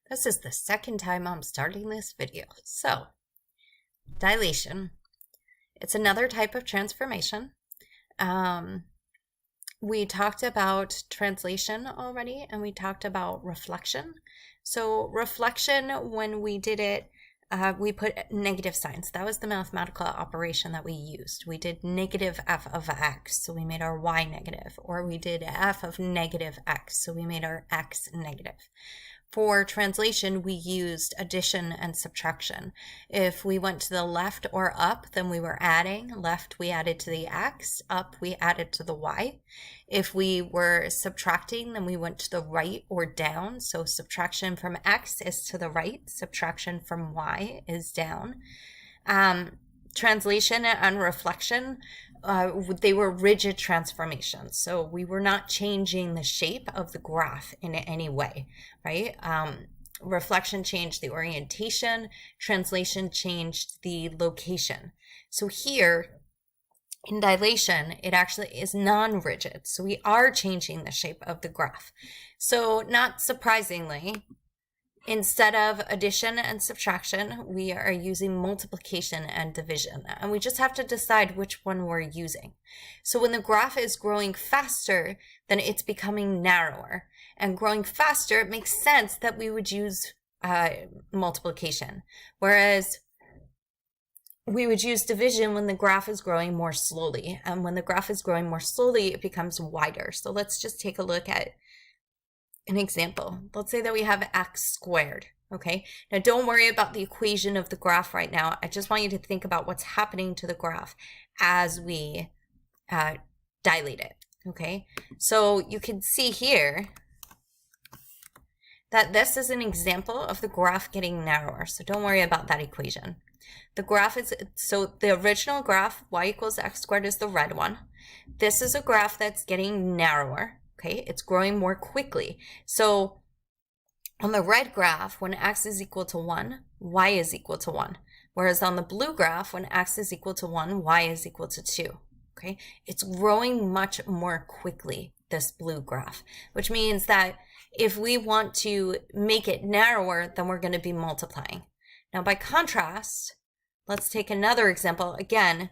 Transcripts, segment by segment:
This is the second time I'm starting this video. So, dilation. It's another type of transformation. We talked about translation already, and we talked about reflection. So reflection, when we did it, we put negative signs. That was the mathematical operation that we used. We did negative f of x, so we made our y negative, or we did f of negative x, so we made our x negative. For translation, we used addition and subtraction. If we went to the left or up, then we were adding. Left, we added to the x. Up, we added to the y. If we were subtracting, then we went to the right or down. So subtraction from x is to the right. Subtraction from y is down. Translation and reflection, they were rigid transformations. So we were not changing the shape of the graph in any way, right? Reflection changed the orientation, translation changed the location. So here in dilation, it actually is non-rigid. So we are changing the shape of the graph. So not surprisingly, instead of addition and subtraction, we are using multiplication and division, and we just have to decide which one we're using. So when the graph is growing faster, then it's becoming narrower, and growing faster, it makes sense that we would use multiplication, whereas we would use division when the graph is growing more slowly, and when the graph is growing more slowly, it becomes wider. So let's just take a look at an example. Let's say that we have x squared, okay? Now don't worry about the equation of the graph right now. I just want you to think about what's happening to the graph as we dilate it, okay? So you can see here that this is an example of the graph getting narrower. So don't worry about that equation. The graph is, so the original graph, y equals x squared, is the red one. This is a graph that's getting narrower. Okay, it's growing more quickly. So on the red graph, when x is equal to 1, y is equal to 1. Whereas on the blue graph, when x is equal to 1, y is equal to 2. Okay, it's growing much more quickly, this blue graph, which means that if we want to make it narrower, then we're going to be multiplying. Now, by contrast, let's take another example. Again,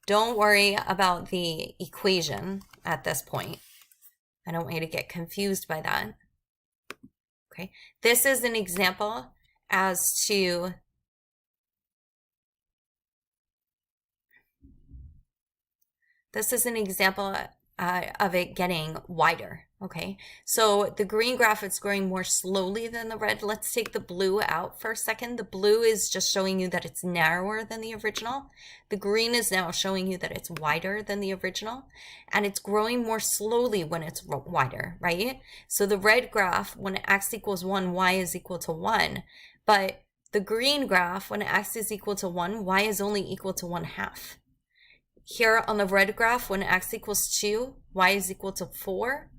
don't worry about the equation at this point. I don't want you to get confused by that. Okay, this is an example as to of it getting wider. Okay, so the green graph is growing more slowly than the red. Let's take the blue out for a second. The blue is just showing you that it's narrower than the original. The green is now showing you that it's wider than the original, and it's growing more slowly when it's wider, right? So the red graph, when x equals 1, y is equal to 1, but the green graph, when x is equal to 1, y is only equal to 1/2. Here on the red graph, when x equals 2, y is equal to 4.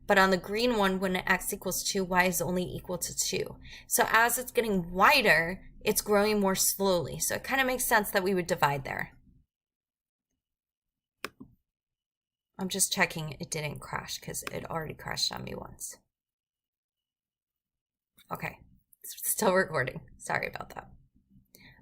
But on the green one, when x equals 2, y is only equal to 2. So as it's getting wider, it's growing more slowly. So it kind of makes sense that we would divide there. I'm just checking it didn't crash because it already crashed on me once. Okay, it's still recording. Sorry about that.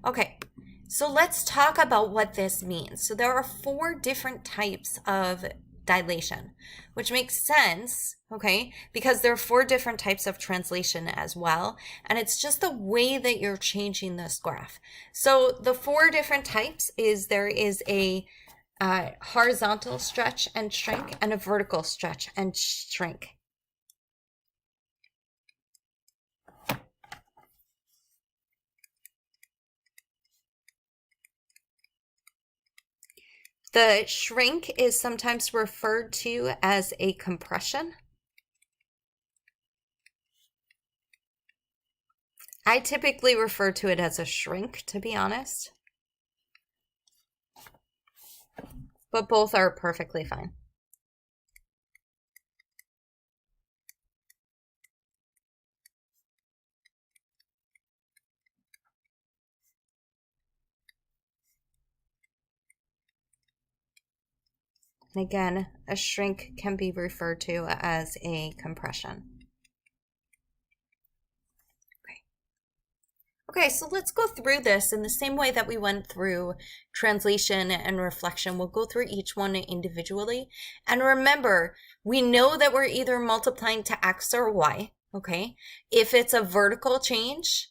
Okay, so let's talk about what this means. So there are 4 different types of dilation, which makes sense, okay, because there are 4 different types of translation as well, and it's just the way that you're changing this graph. So the 4 different types is there is a horizontal stretch and shrink and a vertical stretch and shrink. The shrink is sometimes referred to as a compression. I typically refer to it as a shrink, to be honest. But both are perfectly fine. And again, a shrink can be referred to as a compression. Okay. Okay, so let's go through this in the same way that we went through translation and reflection. We'll go through each one individually. And remember, we know that we're either multiplying to X or Y, okay? If it's a vertical change,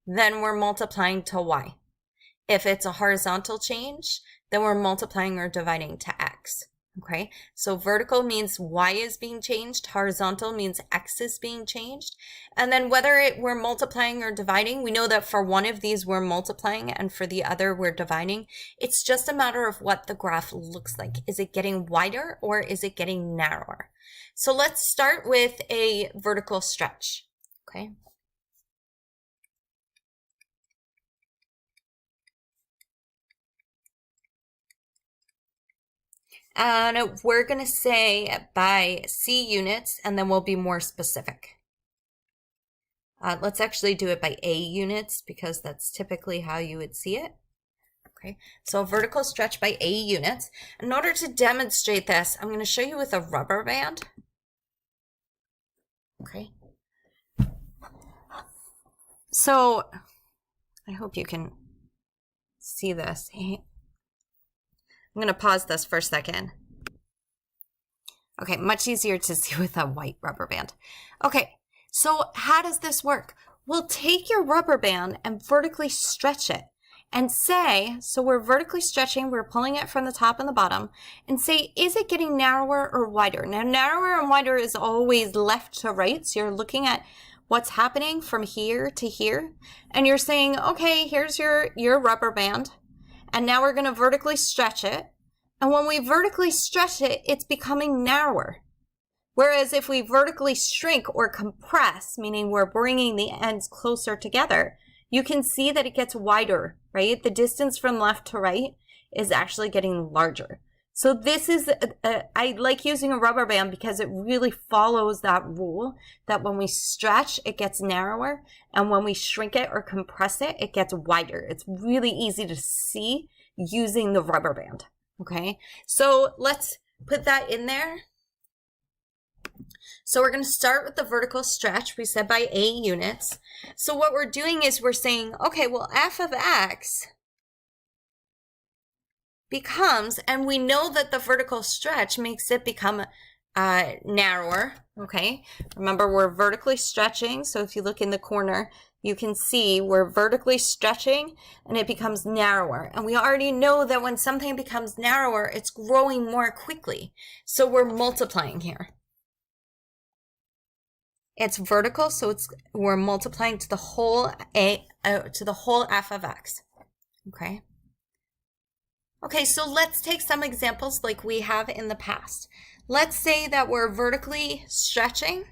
then we're multiplying to Y. If it's a horizontal change, then we're multiplying or dividing to X. Okay, so vertical means Y is being changed, horizontal means X is being changed. And then whether we're multiplying or dividing, we know that for one of these we're multiplying and for the other we're dividing. It's just a matter of what the graph looks like. Is it getting wider or is it getting narrower? So let's start with a vertical stretch, okay? And we're going to say by C units, and then we'll be more specific. Let's actually do it by A units because that's typically how you would see it. Okay, so a vertical stretch by A units. In order to demonstrate this, I'm going to show you with a rubber band. Okay. So I hope you can see this. I'm going to pause this for a second. Okay, much easier to see with a white rubber band. Okay, so how does this work? We'll take your rubber band and vertically stretch it and say, so we're vertically stretching, we're pulling it from the top and the bottom, and say, is it getting narrower or wider? Now, narrower and wider is always left to right, so you're looking at what's happening from here to here, and you're saying, okay, here's your rubber band, and now we're going to vertically stretch it. And when we vertically stretch it, it's becoming narrower. Whereas if we vertically shrink or compress, meaning we're bringing the ends closer together, you can see that it gets wider, right? The distance from left to right is actually getting larger. So this is, I like using a rubber band because it really follows that rule that when we stretch, it gets narrower. And when we shrink it or compress it, it gets wider. It's really easy to see using the rubber band. Okay, so let's put that in there. So we're going to start with the vertical stretch. We said by A units. So what we're doing is we're saying, okay, well, f of x becomes, and we know that the vertical stretch makes it become narrower, okay? Remember, we're vertically stretching, so if you look in the corner, you can see we're vertically stretching and it becomes narrower. And we already know that when something becomes narrower, it's growing more quickly. So we're multiplying here. It's vertical, so we're multiplying to the whole f of x, okay? Okay, so let's take some examples like we have in the past. Let's say that we're vertically stretching.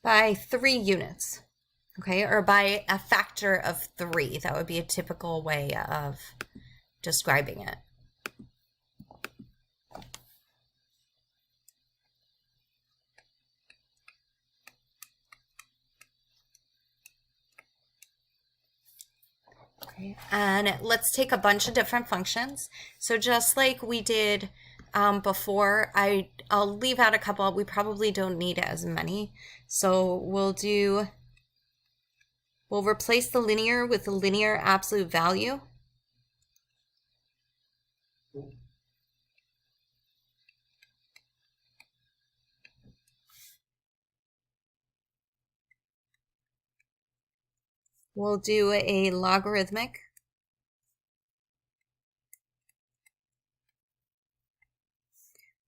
By 3 units, okay, or by a factor of 3. That would be a typical way of describing it. Okay, and let's take a bunch of different functions. So just like we did before, I'll leave out a couple. We probably don't need as many. So we'll replace the linear with the linear absolute value. We'll do a logarithmic.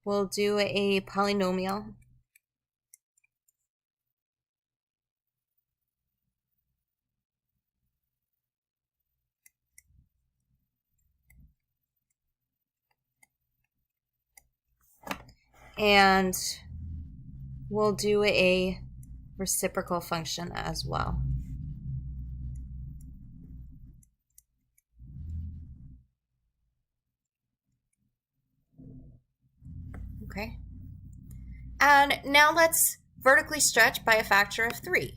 We'll do a polynomial. And we'll do a reciprocal function as well. Okay. And now let's vertically stretch by a factor of 3.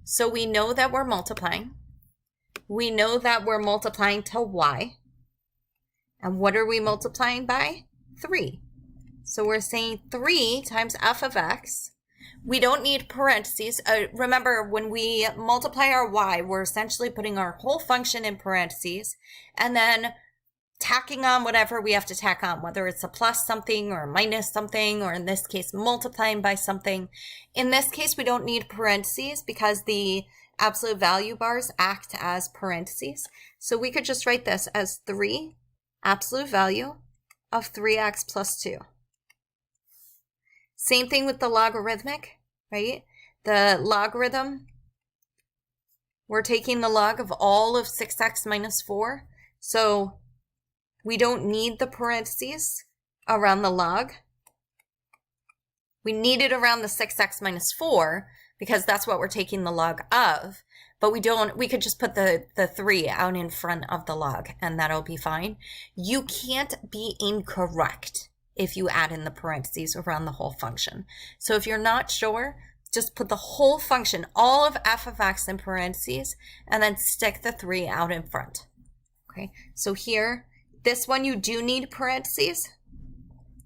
So we know that we're multiplying. We know that we're multiplying to y. And what are we multiplying by? 3. So we're saying 3 times f of x. We don't need parentheses. Remember, when we multiply our y, we're essentially putting our whole function in parentheses and then tacking on whatever we have to tack on, whether it's a plus something or a minus something, or in this case, multiplying by something. In this case, we don't need parentheses because the absolute value bars act as parentheses. So we could just write this as 3 absolute value of 3x plus 2. Same thing with the logarithmic, right? The logarithm, we're taking the log of all of 6x minus 4. So we don't need the parentheses around the log. We need it around the 6x minus 4 because that's what we're taking the log of. But we could just put the 3 out in front of the log and that'll be fine. You can't be incorrect if you add in the parentheses around the whole function. So if you're not sure, just put the whole function, all of f of x in parentheses, and then stick the 3 out in front. Okay, so here, this one you do need parentheses.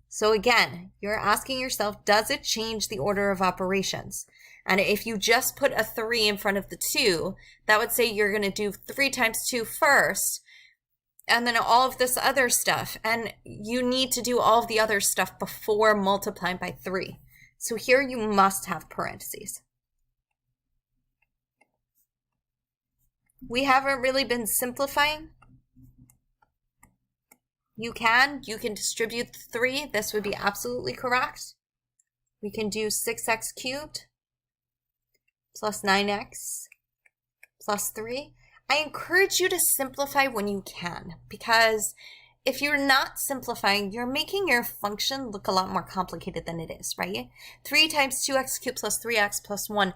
So again, you're asking yourself, does it change the order of operations? And if you just put a 3 in front of the 2, that would say you're going to do 3 times 2 first, and then all of this other stuff. And you need to do all of the other stuff before multiplying by 3. So here you must have parentheses. We haven't really been simplifying. You can distribute 3. This would be absolutely correct. We can do 6x cubed plus 9x plus 3. I encourage you to simplify when you can, because if you're not simplifying, you're making your function look a lot more complicated than it is, right? 3 times 2x cubed plus 3x plus 1.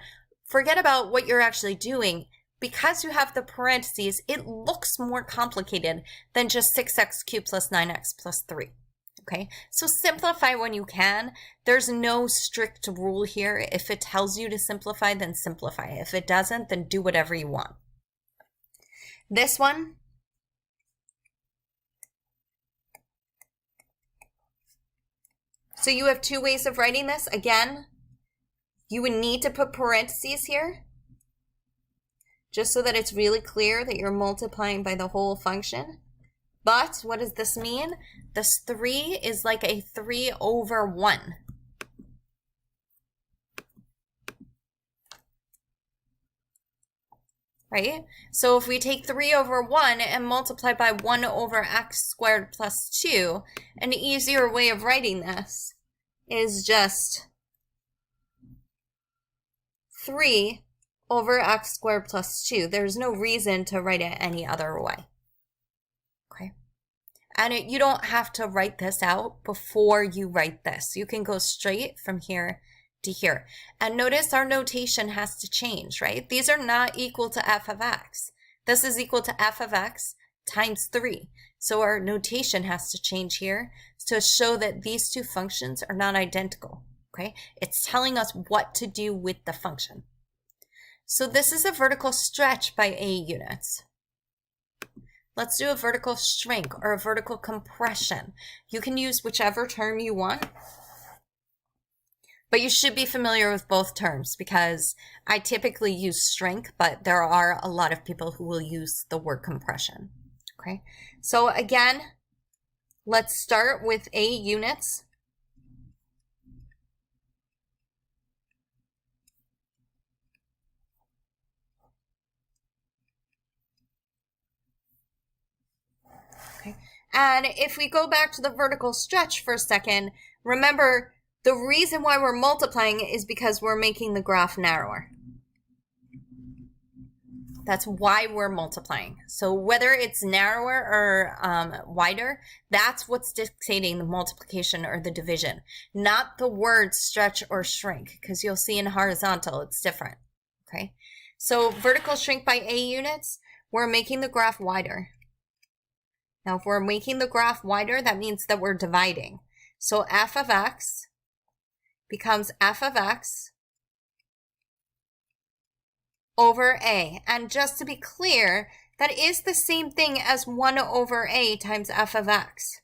Forget about what you're actually doing. Because you have the parentheses, it looks more complicated than just 6x cubed plus 9x plus 3. Okay, so simplify when you can. There's no strict rule here. If it tells you to simplify, then simplify. If it doesn't, then do whatever you want. This one, so you have 2 ways of writing this. Again, you would need to put parentheses here, just so that it's really clear that you're multiplying by the whole function. But what does this mean? This 3 is like a 3 over 1. Right? So if we take 3 over 1 and multiply by 1 over x squared plus 2, an easier way of writing this is just 3 over x squared plus 2. There's no reason to write it any other way. Okay? And you don't have to write this out before you write this. You can go straight from here to here. And notice our notation has to change, right? These are not equal to f of x. This is equal to f of x times 3. So our notation has to change here to show that these two functions are not identical. Okay? It's telling us what to do with the function. So this is a vertical stretch by A units. Let's do a vertical shrink or a vertical compression. You can use whichever term you want, but you should be familiar with both terms because I typically use shrink, but there are a lot of people who will use the word compression. Okay, so again, let's start with A units. Okay. And if we go back to the vertical stretch for a second, remember the reason why we're multiplying is because we're making the graph narrower. That's why we're multiplying. So whether it's narrower or wider, that's what's dictating the multiplication or the division, not the word stretch or shrink, because you'll see in horizontal it's different. Okay. So vertical shrink by A units, we're making the graph wider. Now, if we're making the graph wider, that means that we're dividing. So f of x becomes f of x over a. And just to be clear, that is the same thing as 1 over a times f of x.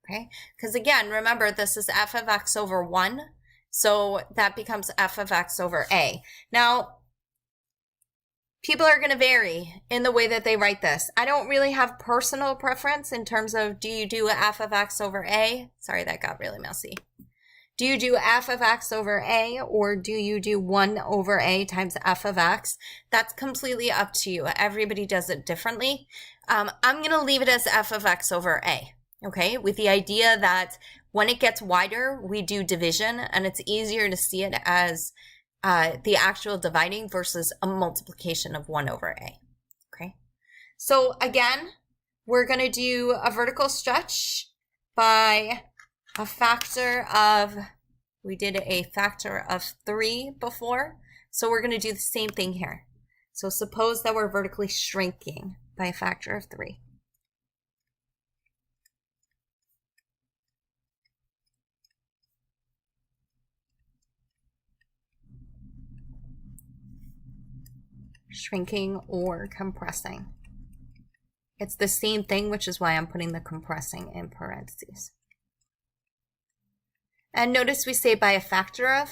Okay, because again, remember, this is f of x over 1. So that becomes f of x over a. Now, people are going to vary in the way that they write this. I don't really have personal preference in terms of, do you do f of x over a? Sorry, that got really messy. Do you do f of x over a, or do you do 1 over a times f of x? That's completely up to you. Everybody does it differently. I'm going to leave it as f of x over a, okay? With the idea that when it gets wider, we do division, and it's easier to see it as the actual dividing versus a multiplication of 1 over a, okay? So again, we're going to do a vertical stretch by a factor of, we did a factor of 3 before, so we're going to do the same thing here. So suppose that we're vertically shrinking by a factor of 3. Shrinking or compressing. It's the same thing, which is why I'm putting the compressing in parentheses. And notice we say by a factor of.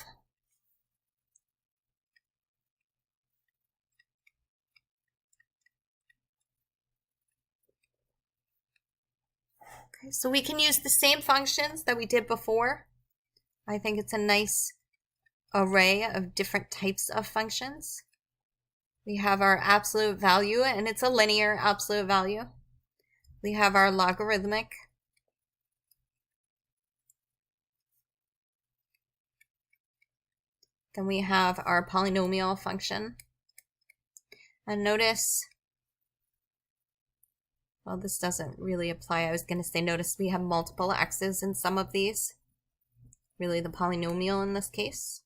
Okay, so we can use the same functions that we did before. I think it's a nice array of different types of functions. We have our absolute value, and it's a linear absolute value. We have our logarithmic. Then we have our polynomial function. And notice, well, this doesn't really apply. I was going to say, notice we have multiple x's in some of these. Really the polynomial in this case.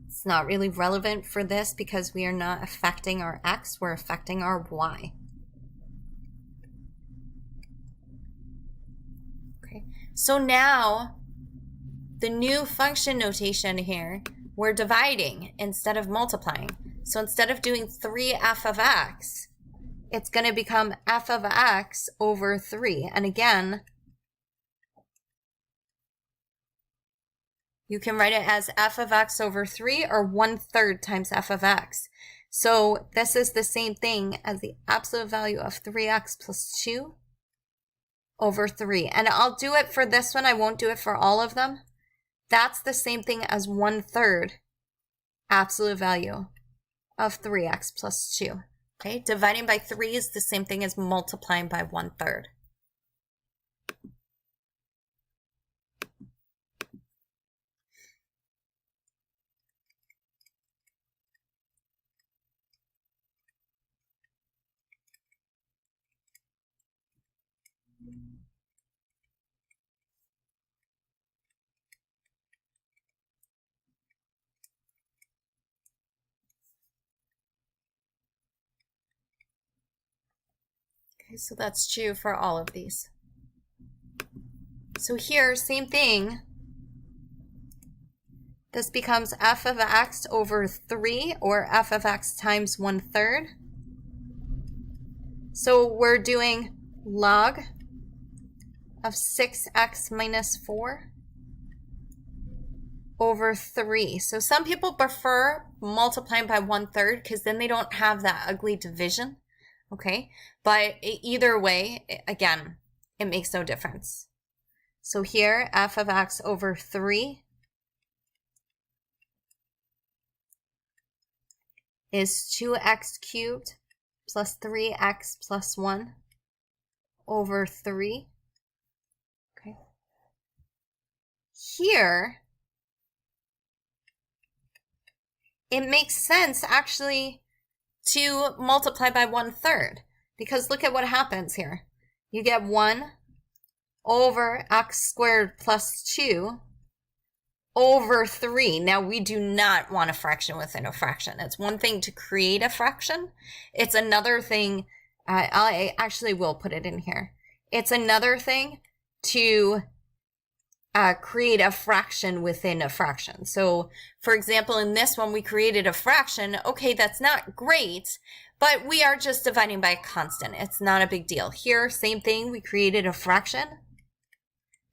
It's not really relevant for this because we are not affecting our x, we're affecting our y. Okay, so now the new function notation here, we're dividing instead of multiplying. So instead of doing 3f of x, it's going to become f of x over 3. And again, you can write it as f of x over 3 or 1/3 times f of x. So this is the same thing as the absolute value of 3x plus 2 over 3. And I'll do it for this one. I won't do it for all of them. That's the same thing as 1/3 absolute value of 3x plus 2. Okay, dividing by 3 is the same thing as multiplying by 1/3. Okay, so that's true for all of these. So here, same thing. This becomes f of x over 3, or f of x times 1/3. So we're doing log of 6x minus 4 over 3. So some people prefer multiplying by 1/3 because then they don't have that ugly division. Okay, but either way, again, it makes no difference. So here, f of x over 3 is 2x cubed plus 3x plus 1 over 3. Okay. Here, it makes sense actually to multiply by 1/3, because look at what happens here. You get 1 over x squared plus 2 over 3. Now, we do not want a fraction within a fraction. It's one thing to create a fraction. It's another thing, I actually will put it in here. It's another thing to create a fraction within a fraction. So for example, in this one, we created a fraction. Okay, that's not great, but we are just dividing by a constant. It's not a big deal. Here, same thing, we created a fraction,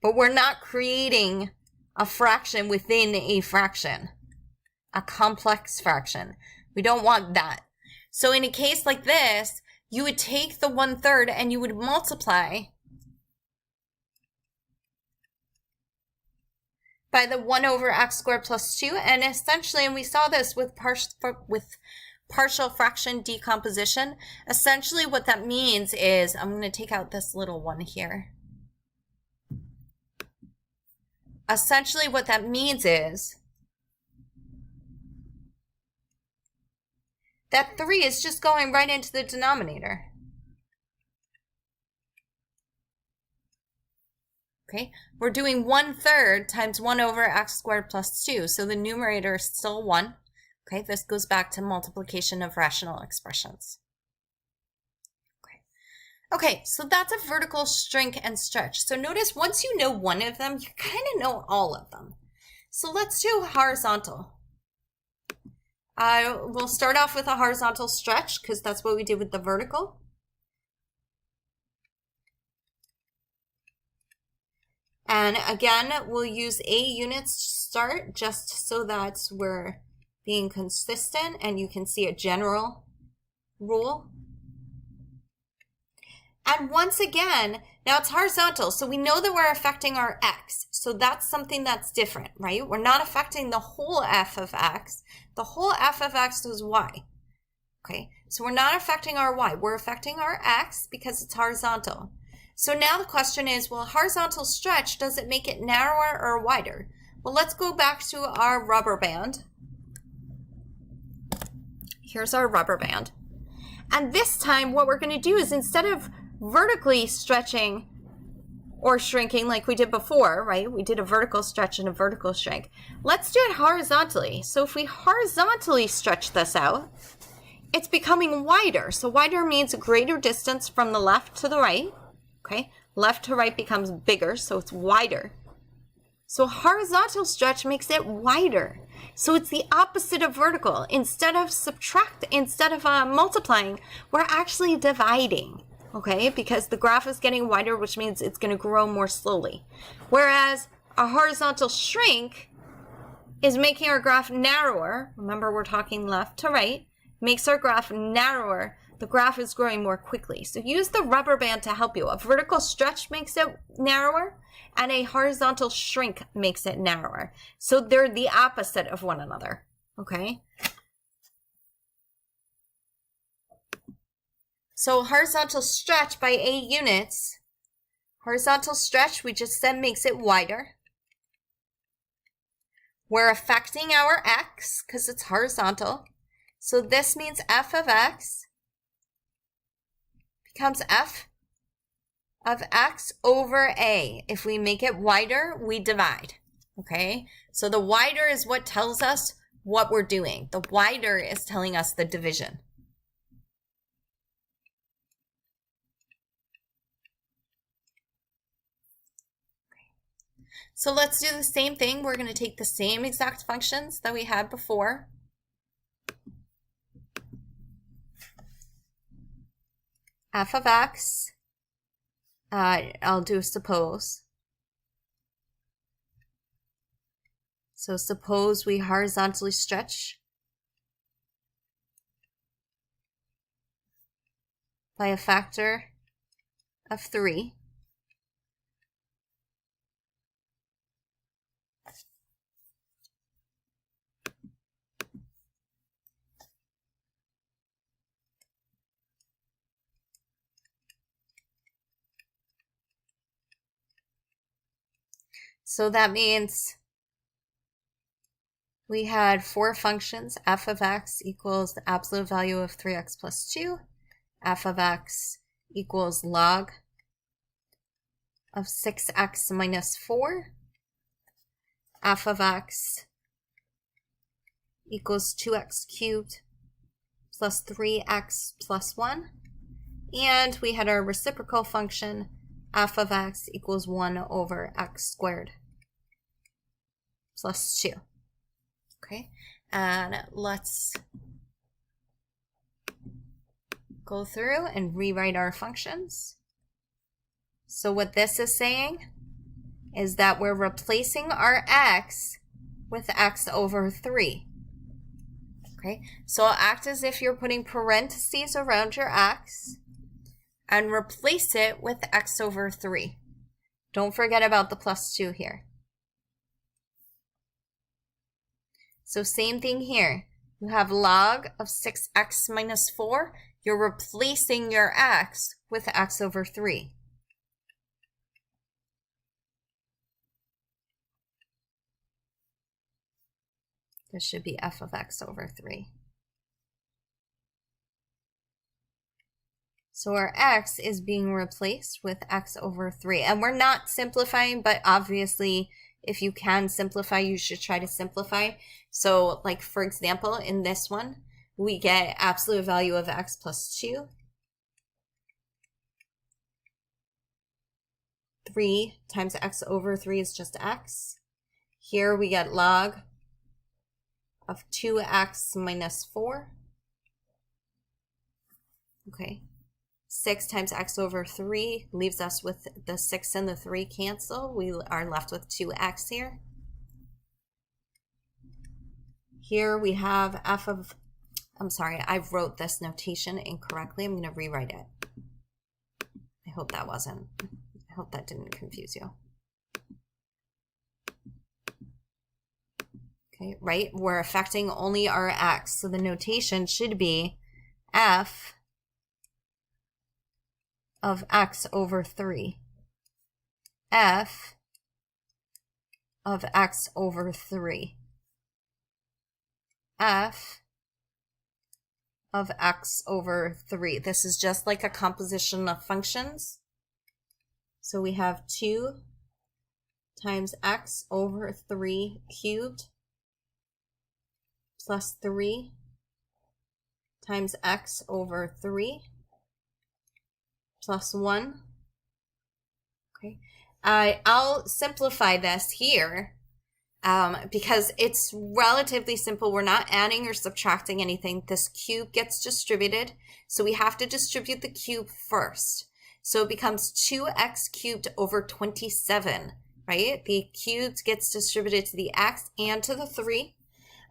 but we're not creating a fraction within a fraction, a complex fraction. We don't want that. So in a case like this, you would take the 1/3 and you would multiply by the 1/x² plus 2. And essentially, and we saw this with partial fraction decomposition, essentially what that means is, I'm going to take out this little one here. Essentially what that means is that 3 is just going right into the denominator. Okay, we're doing 1/3 times 1/x² plus 2. So the numerator is still 1. Okay, this goes back to multiplication of rational expressions. Okay, so that's a vertical, shrink, and stretch. So notice once you know one of them, you kind of know all of them. So let's do horizontal. We'll start off with a horizontal stretch because that's what we did with the vertical. And again, we'll use A units to start just so that we're being consistent and you can see a general rule. And once again, now it's horizontal, so we know that we're affecting our x. So that's something that's different, right? We're not affecting the whole f of x. The whole f of x is y. Okay, so we're not affecting our y. We're affecting our x because it's horizontal. So now the question is, well, horizontal stretch, does it make it narrower or wider? Well, let's go back to our rubber band. Here's our rubber band. And this time what we're going to do is, instead of vertically stretching or shrinking like we did before, right? We did a vertical stretch and a vertical shrink. Let's do it horizontally. So if we horizontally stretch this out, it's becoming wider. So wider means a greater distance from the left to the right. Okay, left to right becomes bigger, so it's wider. So horizontal stretch makes it wider. So it's the opposite of vertical. Instead of multiplying, we're actually dividing. Okay, because the graph is getting wider, which means it's going to grow more slowly. Whereas a horizontal shrink is making our graph narrower. Remember, we're talking left to right. Makes our graph narrower. The graph is growing more quickly. So use the rubber band to help you. A vertical stretch makes it narrower, and a horizontal shrink makes it narrower. So they're the opposite of one another. Okay? So horizontal stretch by A units, horizontal stretch, we just said, makes it wider. We're affecting our x because it's horizontal. So this means f of x becomes f of x over a. If we make it wider, we divide. Okay? So the wider is what tells us what we're doing. The wider is telling us the division. So let's do the same thing. We're going to take the same exact functions that we had before. F of x, I'll do suppose. So suppose we horizontally stretch by a factor of 3. So that means we had 4 functions. F of x equals the absolute value of 3x plus 2. F of x equals log of 6x minus 4. F of x equals 2x cubed plus 3x plus 1. And we had our reciprocal function, f of x equals 1 over x squared. plus 2. Okay, and let's go through and rewrite our functions. So what this is saying is that we're replacing our x with x over 3. Okay, so act as if you're putting parentheses around your x and replace it with x over 3. Don't forget about the plus 2 here. So same thing here. You have log of 6x minus 4. You're replacing your x with x over 3. This should be f of x over 3. So our x is being replaced with x over 3. And we're not simplifying, but obviously if you can simplify, you should try to simplify. So like for example, in this one, we get absolute value of x plus 2. 3 times x over 3 is just x. Here we get log of 2x minus 4. Okay. 6 times x over 3 leaves us with the 6 and the 3 cancel. We are left with 2x here. Here we have f of, I'm sorry, I wrote this notation incorrectly. I'm going to rewrite it. I hope that didn't confuse you. Okay, right? We're affecting only our x. So the notation should be f of x over 3. F of x over 3. F of x over 3. This is just like a composition of functions. So we have 2 times x over 3 cubed plus 3 times x over 3 plus 1. Okay, I'll simplify this here because it's relatively simple. We're not adding or subtracting anything. This cube gets distributed, so we have to distribute the cube first. So it becomes 2x cubed over 27, right? The cubed gets distributed to the x and to the 3.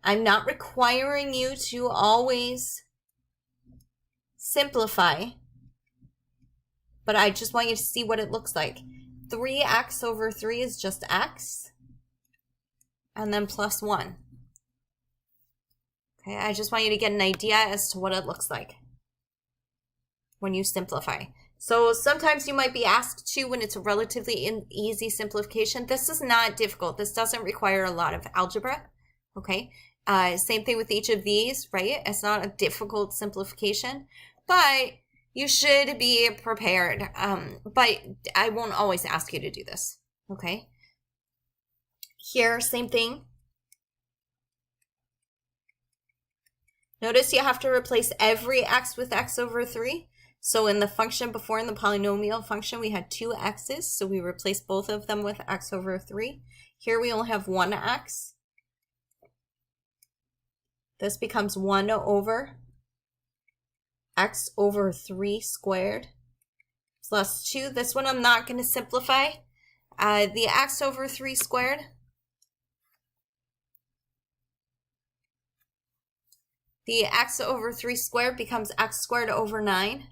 I'm not requiring you to always simplify, but I just want you to see what it looks like. 3x over 3 is just x, and then plus 1. Okay, I just want you to get an idea as to what it looks like when you simplify. So sometimes you might be asked to when it's a relatively easy simplification. This is not difficult. This doesn't require a lot of algebra, okay? Same thing with each of these, right? It's not a difficult simplification, but you should be prepared. But I won't always ask you to do this, okay? Here, same thing. Notice you have to replace every x with x over 3. So in the function before, in the polynomial function, we had 2 x's, so we replaced both of them with x over 3. Here we only have 1 x. This becomes 1 over x over 3 squared plus 2. This one I'm not going to simplify. The x over 3 squared. The x over 3 squared becomes x squared over 9.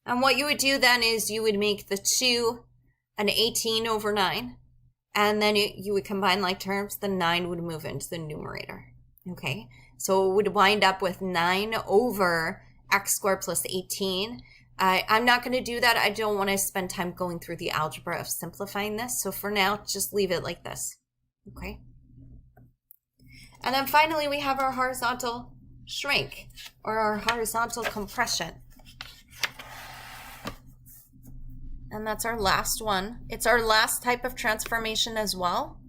And what you would do then is you would make the 2 an 18 over 9. And then you would combine like terms. The 9 would move into the numerator. Okay, so it would wind up with 9 over x squared plus 18. I'm not going to do that. I don't want to spend time going through the algebra of simplifying this. So for now, just leave it like this. Okay. And then finally, we have our horizontal shrink, or our horizontal compression. And that's our last one. It's our last type of transformation as well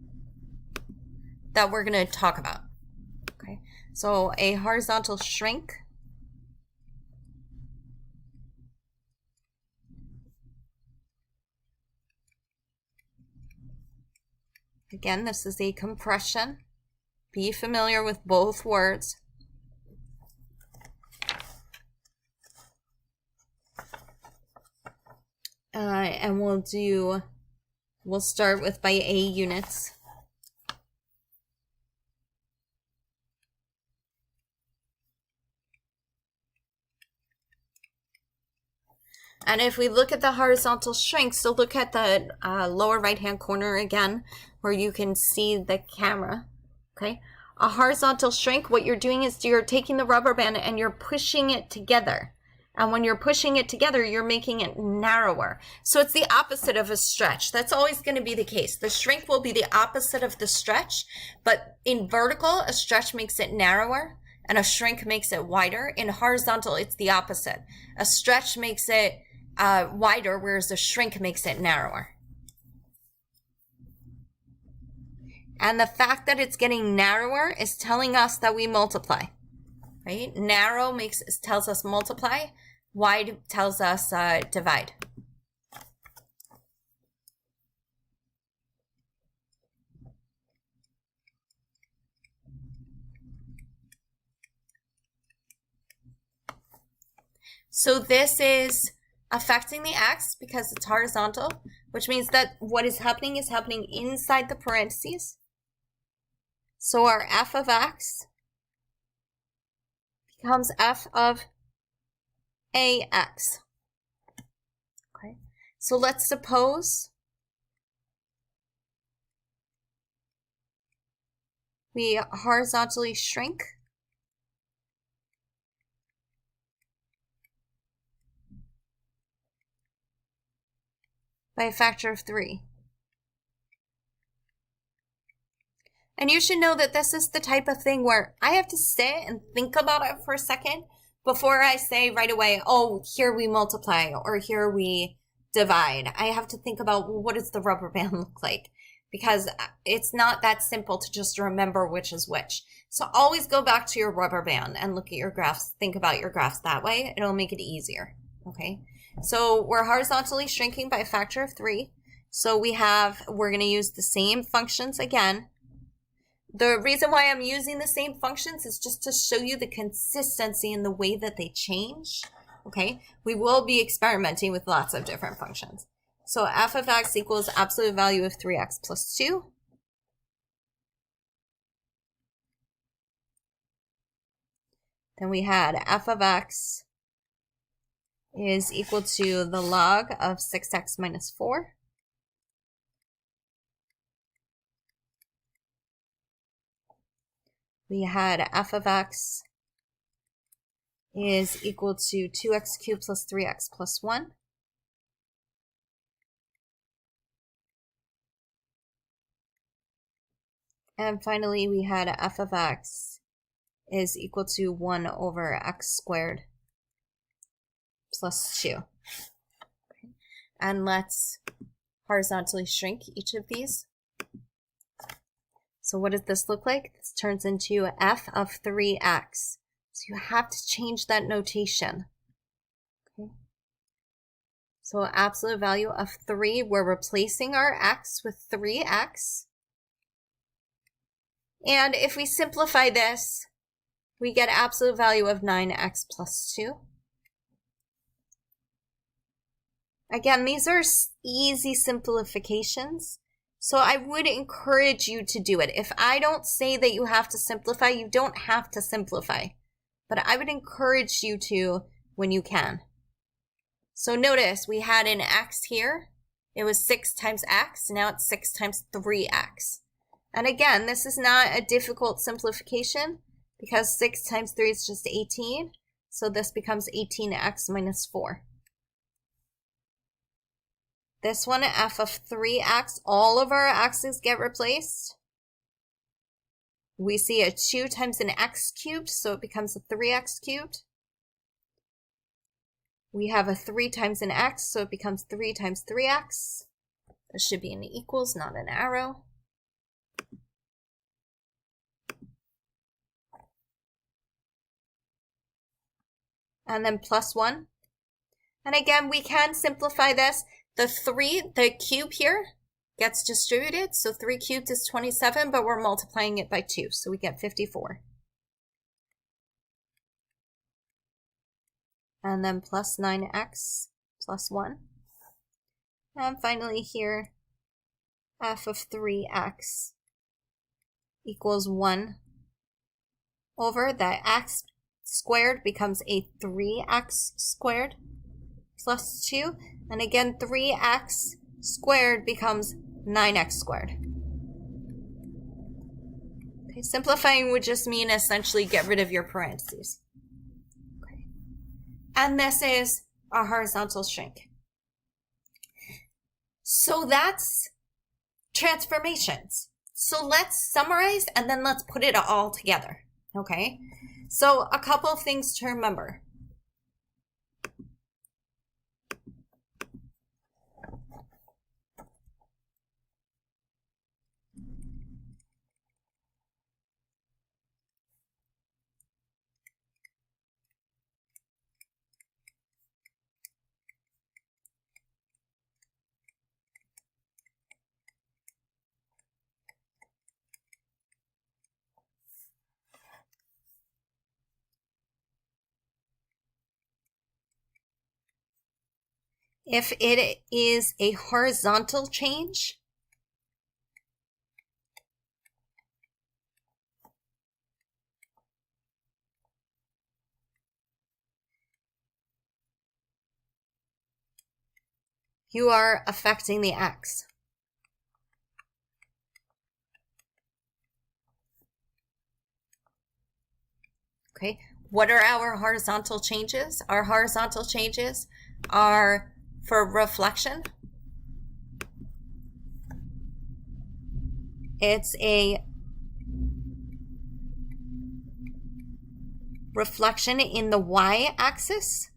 that we're going to talk about. Okay, so a horizontal shrink Again, this is a compression. Be familiar with both words. And we'll start with by A units. And if we look at the horizontal shrink, so look at the lower right-hand corner again, where you can see the camera, okay? A horizontal shrink, what you're doing is you're taking the rubber band and you're pushing it together. And when you're pushing it together, you're making it narrower. So it's the opposite of a stretch. That's always going to be the case. The shrink will be the opposite of the stretch, but in vertical, a stretch makes it narrower and a shrink makes it wider. In horizontal, it's the opposite. A stretch makes it wider, whereas a shrink makes it narrower. And the fact that it's getting narrower is telling us that we multiply, right? Narrow tells us multiply, wide tells us divide. So this is affecting the x because it's horizontal, which means that what is happening inside the parentheses. So our f of x becomes f of ax. Okay, so let's suppose we horizontally shrink by a factor of 3. And you should know that this is the type of thing where I have to sit and think about it for a second before I say right away, oh, here we multiply or here we divide. I have to think about, well, what does the rubber band look like? Because it's not that simple to just remember which is which. So always go back to your rubber band and look at your graphs. Think about your graphs that way. It'll make it easier, okay? So we're horizontally shrinking by a factor of 3. So we're going to use the same functions again. The reason why I'm using the same functions is just to show you the consistency in the way that they change, okay? We will be experimenting with lots of different functions. So f of x equals absolute value of 3x plus 2. Then we had f of x is equal to the log of 6x minus 4. We had f of x is equal to 2x cubed plus 3x plus 1. And finally, we had f of x is equal to 1 over x squared plus 2. And let's horizontally shrink each of these. So what does this look like? This turns into f of 3x. So you have to change that notation. Okay. So absolute value of 3, we're replacing our x with 3x. And if we simplify this, we get absolute value of 9x plus 2. Again, these are easy simplifications. So I would encourage you to do it. If I don't say that you have to simplify, you don't have to simplify. But I would encourage you to when you can. So notice we had an x here. It was 6 times x. Now it's 6 times 3x. And again, this is not a difficult simplification because 6 times 3 is just 18. So this becomes 18x minus 4. This one, f of 3x, all of our x's get replaced. We see a 2 times an x cubed, so it becomes a 3x cubed. We have a 3 times an x, so it becomes 3 times 3x. This should be an equals, not an arrow. And then plus 1. And again, we can simplify this. The cube here, gets distributed. So 3 cubed is 27, but we're multiplying it by 2. So we get 54. And then plus 9x plus 1. And finally here, f of 3x equals 1 over that x squared becomes a 3x squared plus 2. And again, 3x squared becomes 9x squared. Okay, simplifying would just mean essentially get rid of your parentheses. Okay. And this is a horizontal shrink. So that's transformations. So let's summarize and then let's put it all together. Okay, so a couple of things to remember. If it is a horizontal change, you are affecting the x. Okay, what are our horizontal changes? Our horizontal changes are for reflection. It's a reflection in the y-axis.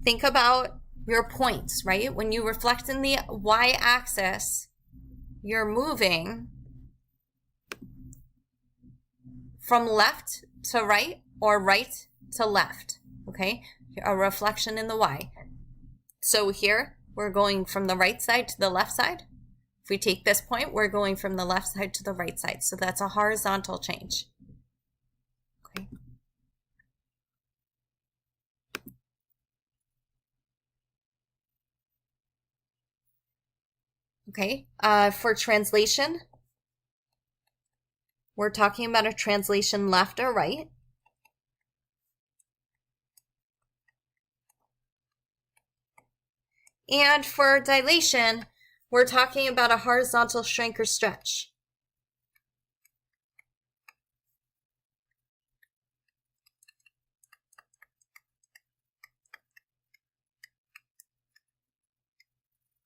Think about your points, right? When you reflect in the y-axis, you're moving from left to right or right to left, okay? A reflection in the y. So here, we're going from the right side to the left side. If we take this point, we're going from the left side to the right side. So that's a horizontal change. Okay. Okay, for translation, we're talking about a translation left or right. And for dilation, we're talking about a horizontal shrink or stretch.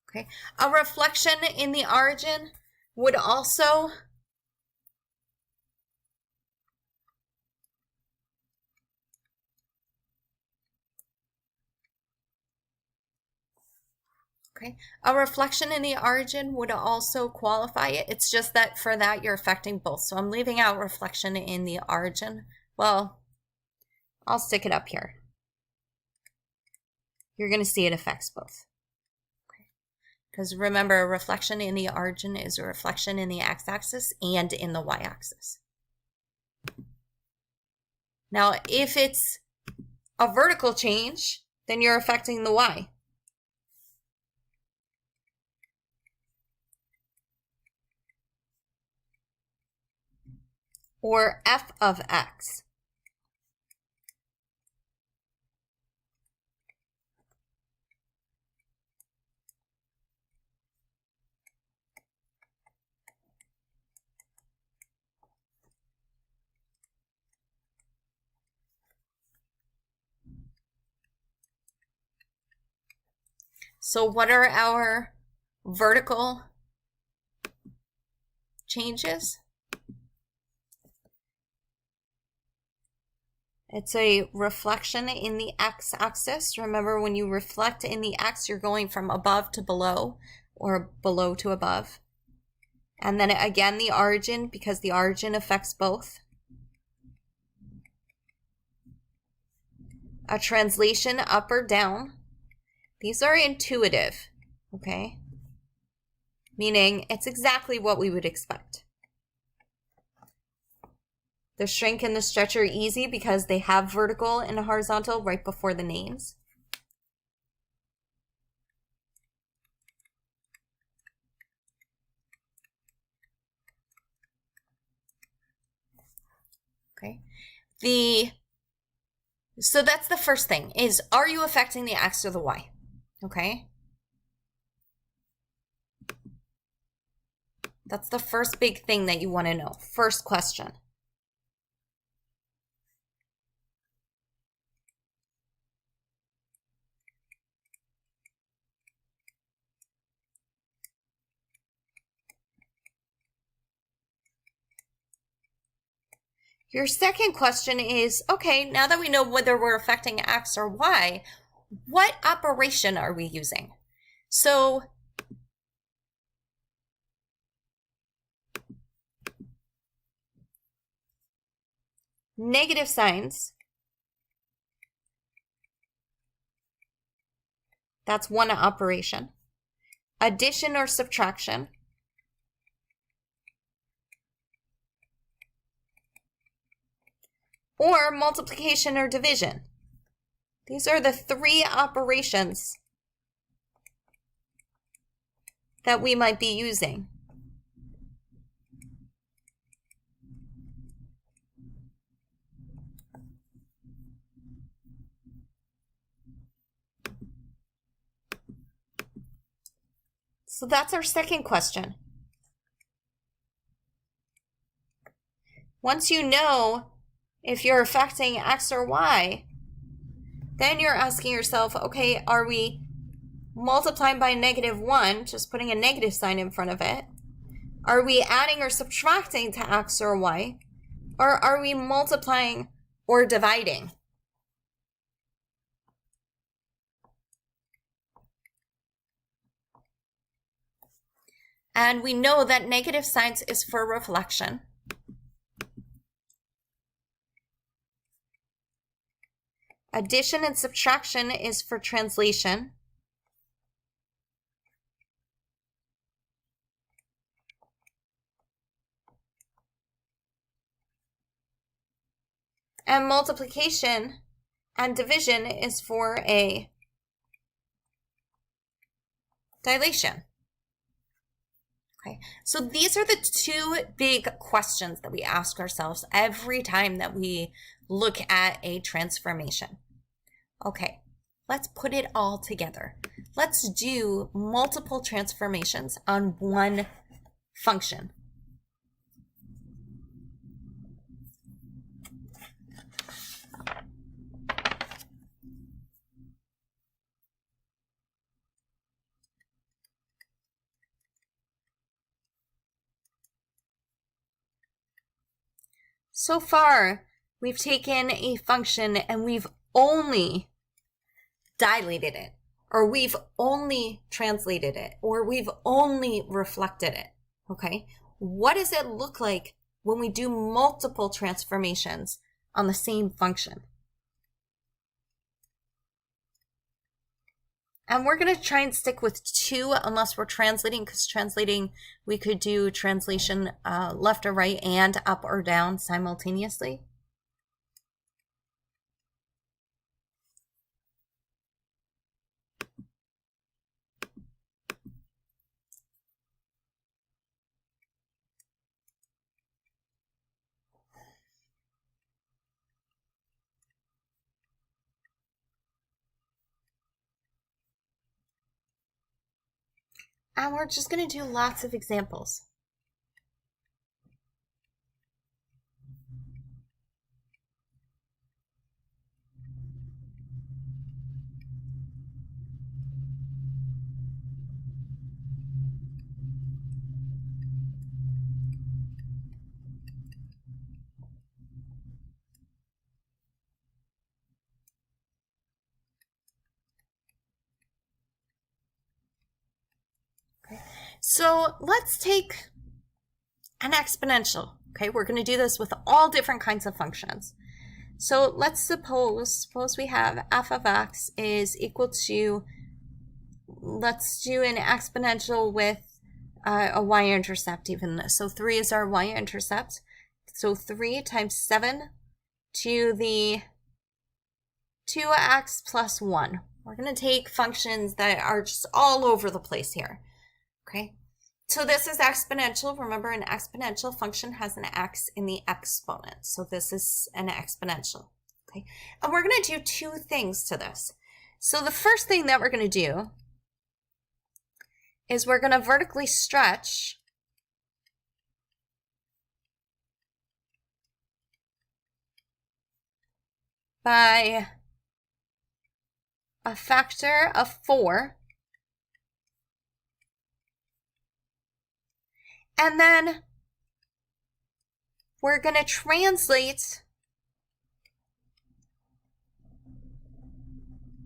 Okay, a reflection in the origin would also a reflection in the origin would also qualify it. It's just that for that you're affecting both. So I'm leaving out reflection in the origin. Well, I'll stick it up here. You're going to see it affects both. Because remember, a reflection in the origin is a reflection in the x-axis and in the y-axis. Now, if it's a vertical change, then you're affecting the y. Or f of x. So what are our vertical changes? It's a reflection in the x-axis. Remember, when you reflect in the x, you're going from above to below or below to above. And then again, the origin, because the origin affects both. A translation up or down. These are intuitive, okay? meaning it's exactly what we would expect. The shrink and the stretch are easy because they have vertical and horizontal right before the names. Okay. So that's the first thing is, are you affecting the X or the Y? Okay. That's the first big thing that you want to know. First question. Your second question is, okay, now that we know whether we're affecting X or Y, what operation are we using? So negative signs, that's one operation. Addition or subtraction. Or multiplication or division. These are the three operations that we might be using. So that's our second question. Once you know if you're affecting X or Y, then you're asking yourself, okay, are we multiplying by -1, just putting a negative sign in front of it? Are we adding or subtracting to X or Y? Or are we multiplying or dividing? And we know that negative signs is for reflection. Addition and subtraction is for translation. And multiplication and division is for a dilation. Okay, so these are the two big questions that we ask ourselves every time that we look at a transformation. Okay, let's put it all together. Let's do multiple transformations on one function. So far, we've taken a function and we've only dilated it, or we've only translated it, or we've only reflected it, okay? What does it look like when we do multiple transformations on the same function? And we're going to try and stick with two unless we're translating, because translating, we could do translation left or right and up or down simultaneously. And we're just going to do lots of examples. Okay. So let's take an exponential. Okay, we're going to do this with all different kinds of functions. So let's suppose we have f of x is equal to, let's do an exponential with a y-intercept even. So 3 is our y-intercept. So 3 times 7 to the 2x plus 1. We're going to take functions that are just all over the place here. Okay, so this is exponential. Remember, an exponential function has an x in the exponent. So this is an exponential. Okay, and we're going to do two things to this. So the first thing that we're going to do is we're going to vertically stretch by a factor of 4. And then we're going to translate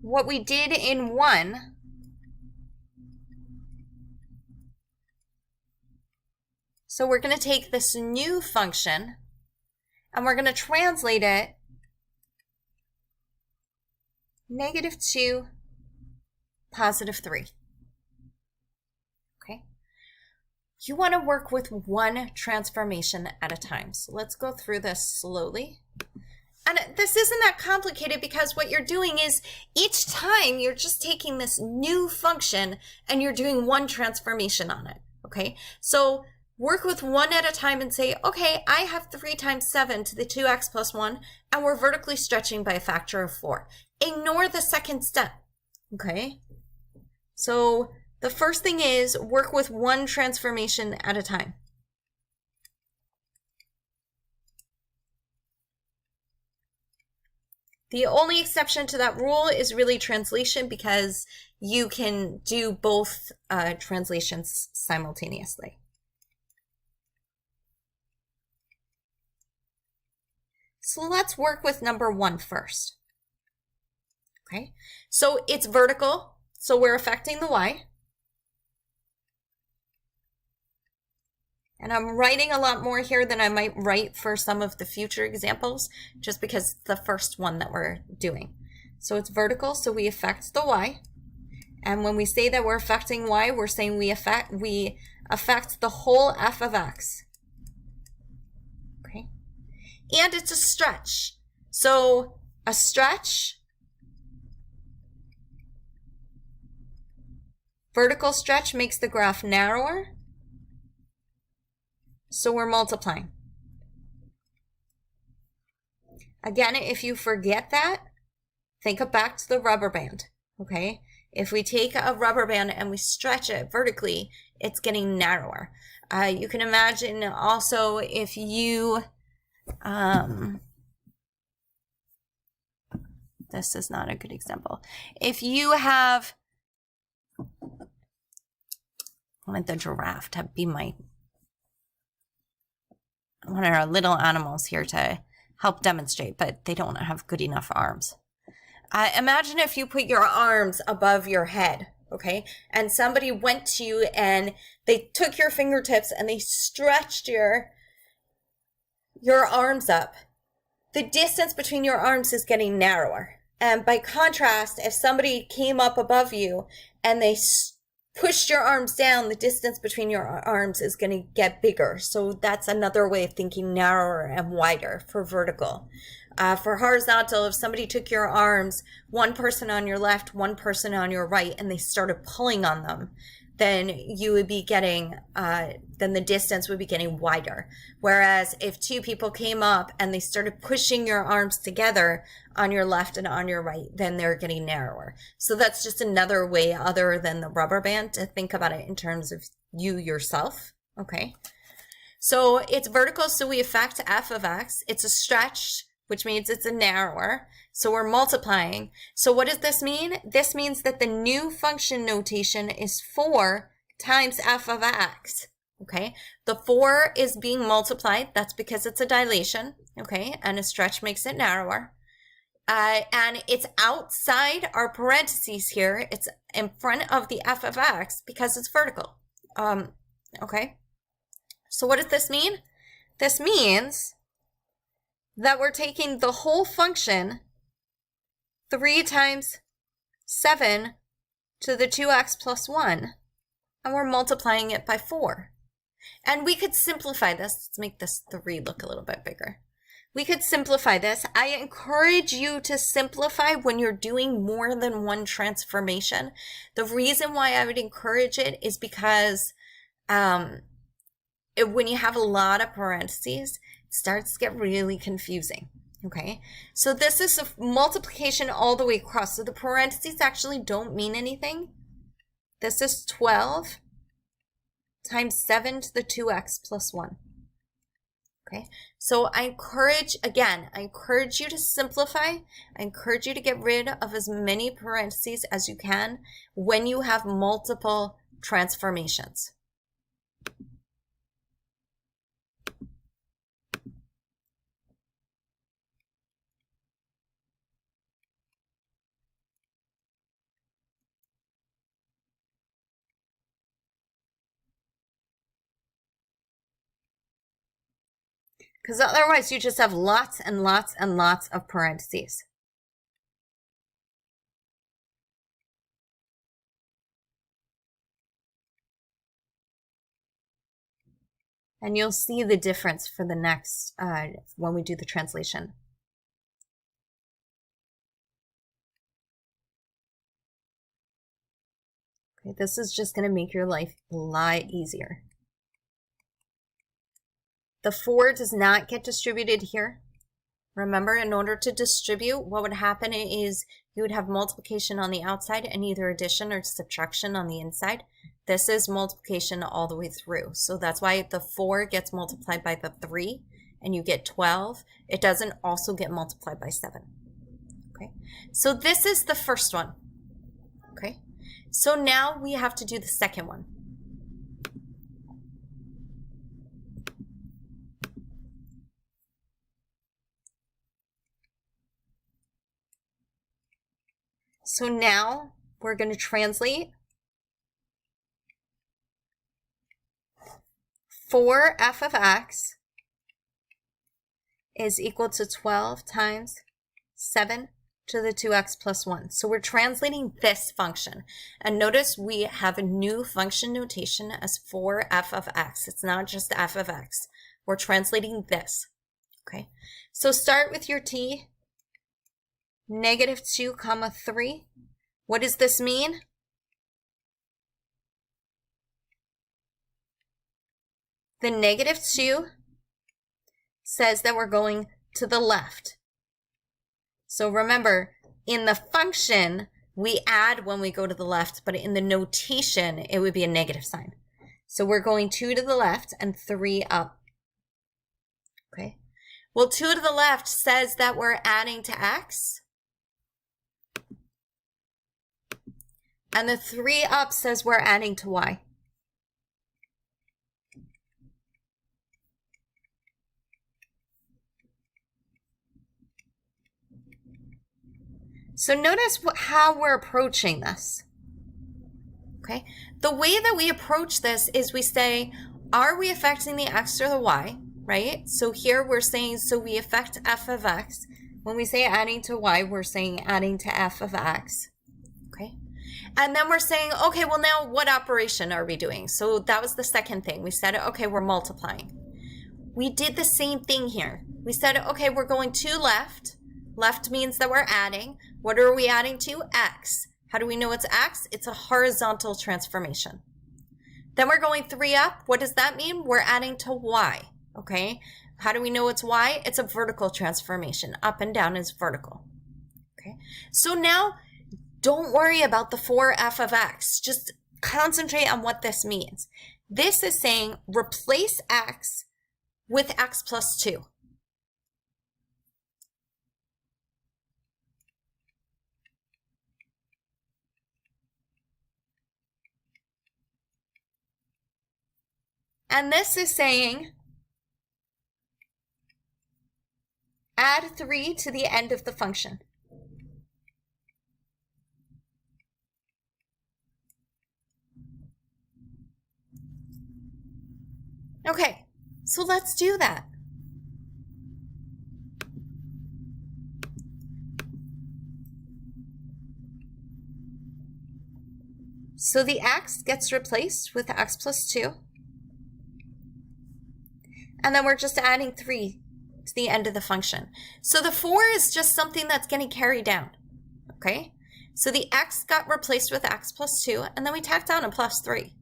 what we did in 1 so we're going to take this new function and we're going to translate it -2, +3. Okay. You want to work with one transformation at a time. So let's go through this slowly. And this isn't that complicated because what you're doing is each time you're just taking this new function and you're doing one transformation on it. Okay. So work with one at a time and say, okay, I have 3 times 7 to the 2x plus 1, and we're vertically stretching by a factor of 4. Ignore the second step. Okay. So the first thing is work with one transformation at a time. The only exception to that rule is really translation, because you can do both translations simultaneously. So let's work with number 1 first. Okay, so it's vertical, so we're affecting the y. And I'm writing a lot more here than I might write for some of the future examples, just because it's the first one that we're doing. So it's vertical, so we affect the y. And when we say that we're affecting y, we're saying we affect the whole f of x. Okay. And it's a stretch. So a stretch, vertical stretch makes the graph narrower. So we're multiplying. Again, if you forget that, think back to the rubber band, okay? If we take a rubber band and we stretch it vertically, it's getting narrower. You can imagine also if you, this is not a good example. If you have, I want the giraffe to be my one of our little animals here to help demonstrate, but they don't have good enough arms. Imagine if you put your arms above your head, okay? And somebody went to you and they took your fingertips and they stretched your arms up. The distance between your arms is getting narrower. And by contrast, if somebody came up above you and they pushed your arms down, the distance between your arms is going to get bigger. So that's another way of thinking narrower and wider for vertical. For horizontal, if somebody took your arms, one person on your left, one person on your right, and they started pulling on them, then you would be getting, then the distance would be getting wider. Whereas if two people came up and they started pushing your arms together on your left and on your right, then they're getting narrower. So that's just another way other than the rubber band to think about it in terms of you yourself, okay? So it's vertical, so we affect f of x. It's a stretch, which means it's a narrower. So we're multiplying. So what does this mean? This means that the new function notation is 4 times f of x, okay? The 4 is being multiplied. That's because it's a dilation, okay? And a stretch makes it narrower. And it's outside our parentheses here. It's in front of the f of x because it's vertical, okay? So what does this mean? This means that we're taking the whole function 3 times 7 to the 2x plus 1, and we're multiplying it by 4. And we could simplify this. Let's make this 3 look a little bit bigger. We could simplify this. I encourage you to simplify when you're doing more than one transformation. The reason why I would encourage it is because when you have a lot of parentheses, it starts to get really confusing. Okay, so this is a multiplication all the way across. So the parentheses actually don't mean anything. This is 12 times 7 to the 2x plus 1. Okay, so I encourage you to simplify. I encourage you to get rid of as many parentheses as you can when you have multiple transformations. Because otherwise you just have lots and lots and lots of parentheses. And you'll see the difference for the next, when we do the translation. Okay, this is just going to make your life a lot easier. The 4 does not get distributed here. Remember, in order to distribute, what would happen is you would have multiplication on the outside and either addition or subtraction on the inside. This is multiplication all the way through. So that's why the 4 gets multiplied by the 3 and you get 12. It doesn't also get multiplied by 7. Okay, so this is the first one. Okay, so now we have to do the second one. So now we're going to translate 4f of x is equal to 12 times 7 to the 2x plus 1. So we're translating this function. And notice we have a new function notation as 4f of x. It's not just f of x. We're translating this. Okay, so start with your t. -2, 3. What does this mean? The -2 says that we're going to the left. So remember, in the function, we add when we go to the left, but in the notation, it would be a negative sign. So we're going 2 to the left and 3 up. Okay. Well, 2 to the left says that we're adding to x. And the 3 up says we're adding to y. So notice how we're approaching this. Okay, the way that we approach this is we say, are we affecting the x or the y, right? So here we're saying, so we affect f of x. When we say adding to y, we're saying adding to f of x. Okay, and then we're saying, okay, well now what operation are we doing? So that was the second thing. We said, okay, we're multiplying. We did the same thing here. We said, okay, we're going to left. Left means that we're adding. What are we adding to? X. How do we know it's x? It's a horizontal transformation. Then we're going 3 up. What does that mean? We're adding to y. Okay. How do we know it's y? It's a vertical transformation. Up and down is vertical. Okay. So now don't worry about the 4f of x. Just concentrate on what this means. This is saying replace x with x plus 2. And this is saying add 3 to the end of the function. Okay, so let's do that. So the x gets replaced with x plus 2. And then we're just adding 3 to the end of the function. So the 4 is just something that's going to carry down. Okay? So the x got replaced with x plus 2, and then we tacked on a plus 3.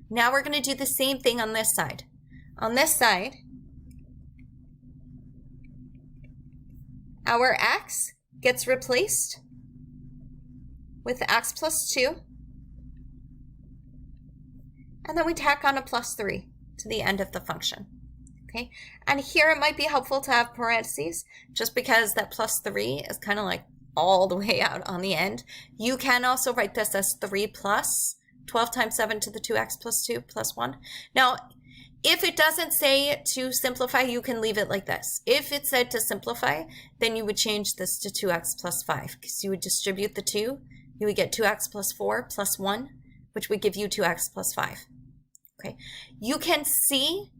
Now we're going to do the same thing on this side. On this side, our x gets replaced with x plus 2, and then we tack on a plus 3 to the end of the function. Okay, and here it might be helpful to have parentheses, just because that plus 3 is kind of like all the way out on the end. You can also write this as 3 plus 12 times 7 to the 2x plus 2 plus 1. Now, if it doesn't say to simplify, you can leave it like this. If it said to simplify, then you would change this to 2x plus 5, because you would distribute the 2. You would get 2x plus 4 plus 1, which would give you 2x plus 5. Okay, you can see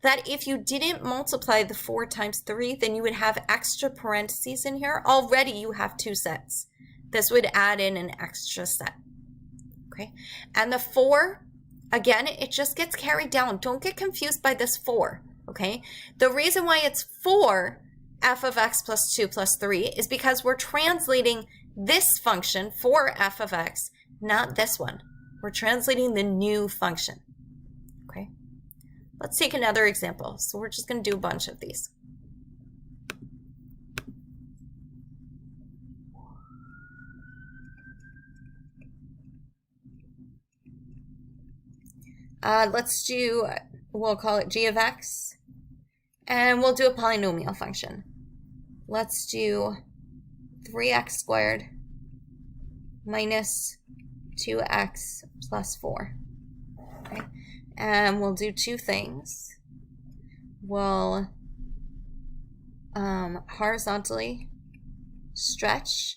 that if you didn't multiply the 4 times 3, then you would have extra parentheses in here. Already you have 2 sets. This would add in an extra set. Okay, and the 4, again, it just gets carried down. Don't get confused by this 4, okay? The reason why it's 4 f of x plus 2 plus 3 is because we're translating this function for f of x, not this one. We're translating the new function. Okay, let's take another example. So we're just going to do a bunch of these. Let's do, we'll call it g of x, and we'll do a polynomial function. Let's do 3x squared minus 2x plus 4. Okay, and we'll do 2 things. We'll horizontally stretch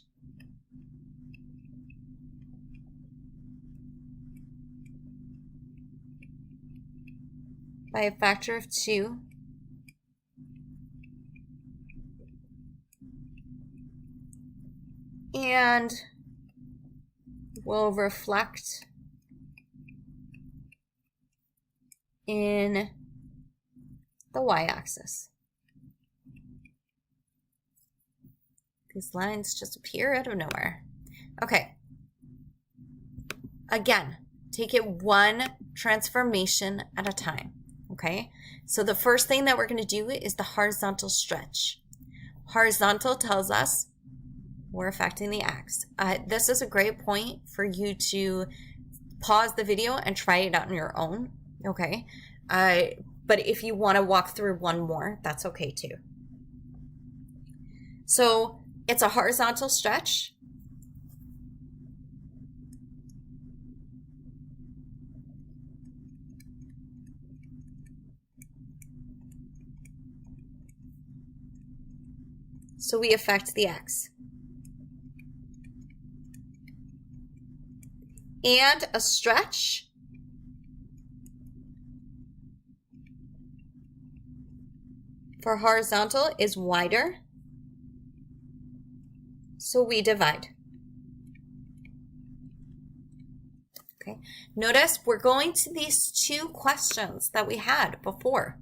by a factor of 2 and we'll reflect in the y-axis. These lines just appear out of nowhere. Okay. Again, take it one transformation at a time. Okay, so the first thing that we're going to do is the horizontal stretch. Horizontal tells us we're affecting the x. This is a great point for you to pause the video and try it out on your own. Okay, but if you want to walk through one more, that's okay too. So it's a horizontal stretch. So we affect the x. And a stretch for horizontal is wider. So we divide. Okay. Notice we're going to these 2 questions that we had before.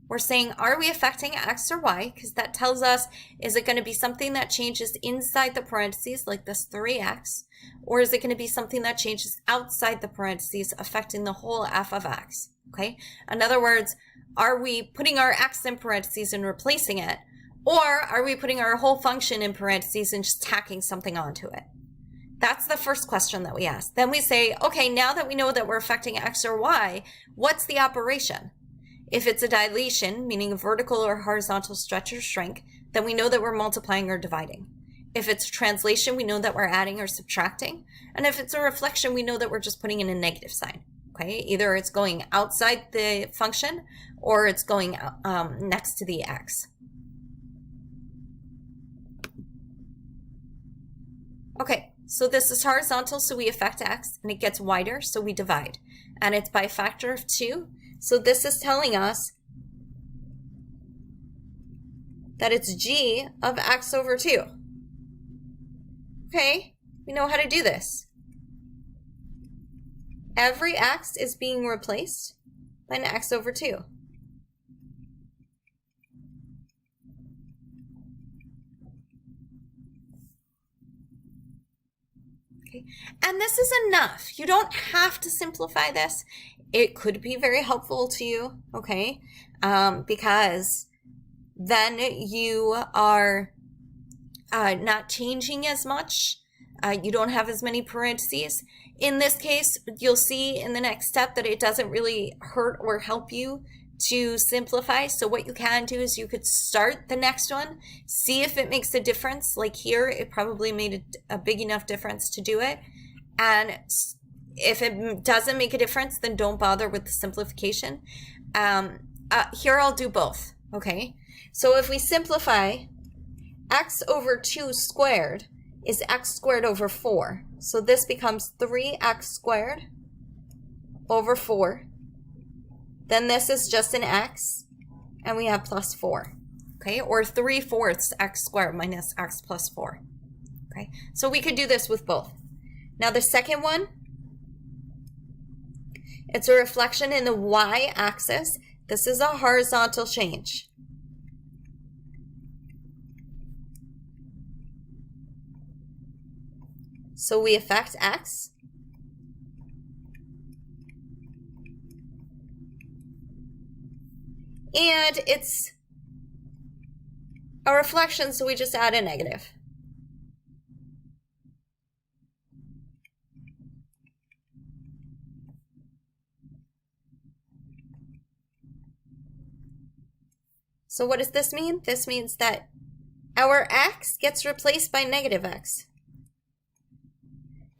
We're saying, are we affecting x or y? Because that tells us, is it going to be something that changes inside the parentheses, like this 3x? Or is it going to be something that changes outside the parentheses, affecting the whole f of x? Okay? In other words, are we putting our x in parentheses and replacing it? Or are we putting our whole function in parentheses and just tacking something onto it? That's the first question that we ask. Then we say, okay, now that we know that we're affecting x or y, what's the operation? If it's a dilation, meaning a vertical or horizontal stretch or shrink, then we know that we're multiplying or dividing. If it's a translation, we know that we're adding or subtracting. And if it's a reflection, we know that we're just putting in a negative sign. Okay, either it's going outside the function or it's going next to the x. Okay, so this is horizontal, so we affect x, and it gets wider, so we divide. And it's by a factor of 2. So this is telling us that it's g of x over 2. Okay, we know how to do this. every x is being replaced by an x over 2. Okay. And this is enough. You don't have to simplify this. It could be very helpful to you, okay? Because then you are not changing as much. You don't have as many parentheses. In this case, you'll see in the next step that it doesn't really hurt or help you to simplify. So what you can do is you could start the next one, see if it makes a difference. Like here, it probably made a big enough difference to do it. And if it doesn't make a difference, then don't bother with the simplification. Here I'll do both, okay? So if we simplify, x over 2 squared is x squared over 4. So this becomes 3x squared over 4. Then this is just an x, and we have plus 4, okay? Or 3/4 x squared minus x plus 4, okay? So we could do this with both. Now the second one, it's a reflection in the y-axis. This is a horizontal change. So we affect x. And it's a reflection, so we just add a negative. So what does this mean? This means that our x gets replaced by negative x.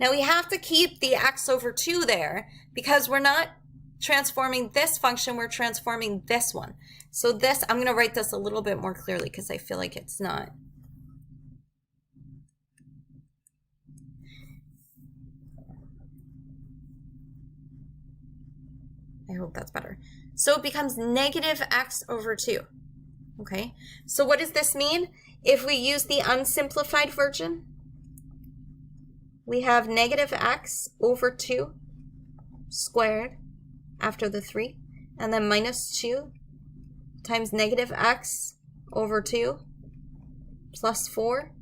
Now we have to keep the x over 2 there because we're not transforming this function, we're transforming this one. So this, I'm going to write this a little bit more clearly because I feel like it's not. I hope that's better. So it becomes negative x over 2. Okay, so what does this mean? If we use the unsimplified version, we have negative x over 2 squared after the 3, and then minus 2 times negative x over 2 plus 4.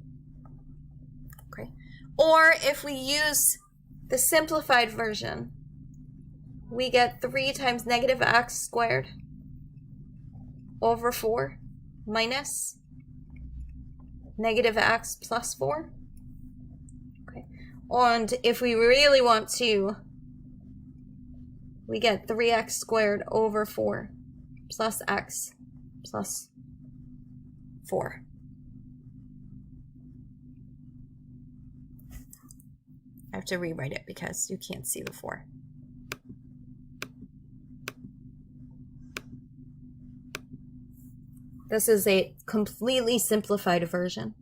Okay. Or if we use the simplified version, we get 3 times negative x squared over 4 minus negative x plus 4. Okay. And if we really want to, we get 3x squared over 4 plus x plus 4. I have to rewrite it because you can't see the 4. This is a completely simplified version.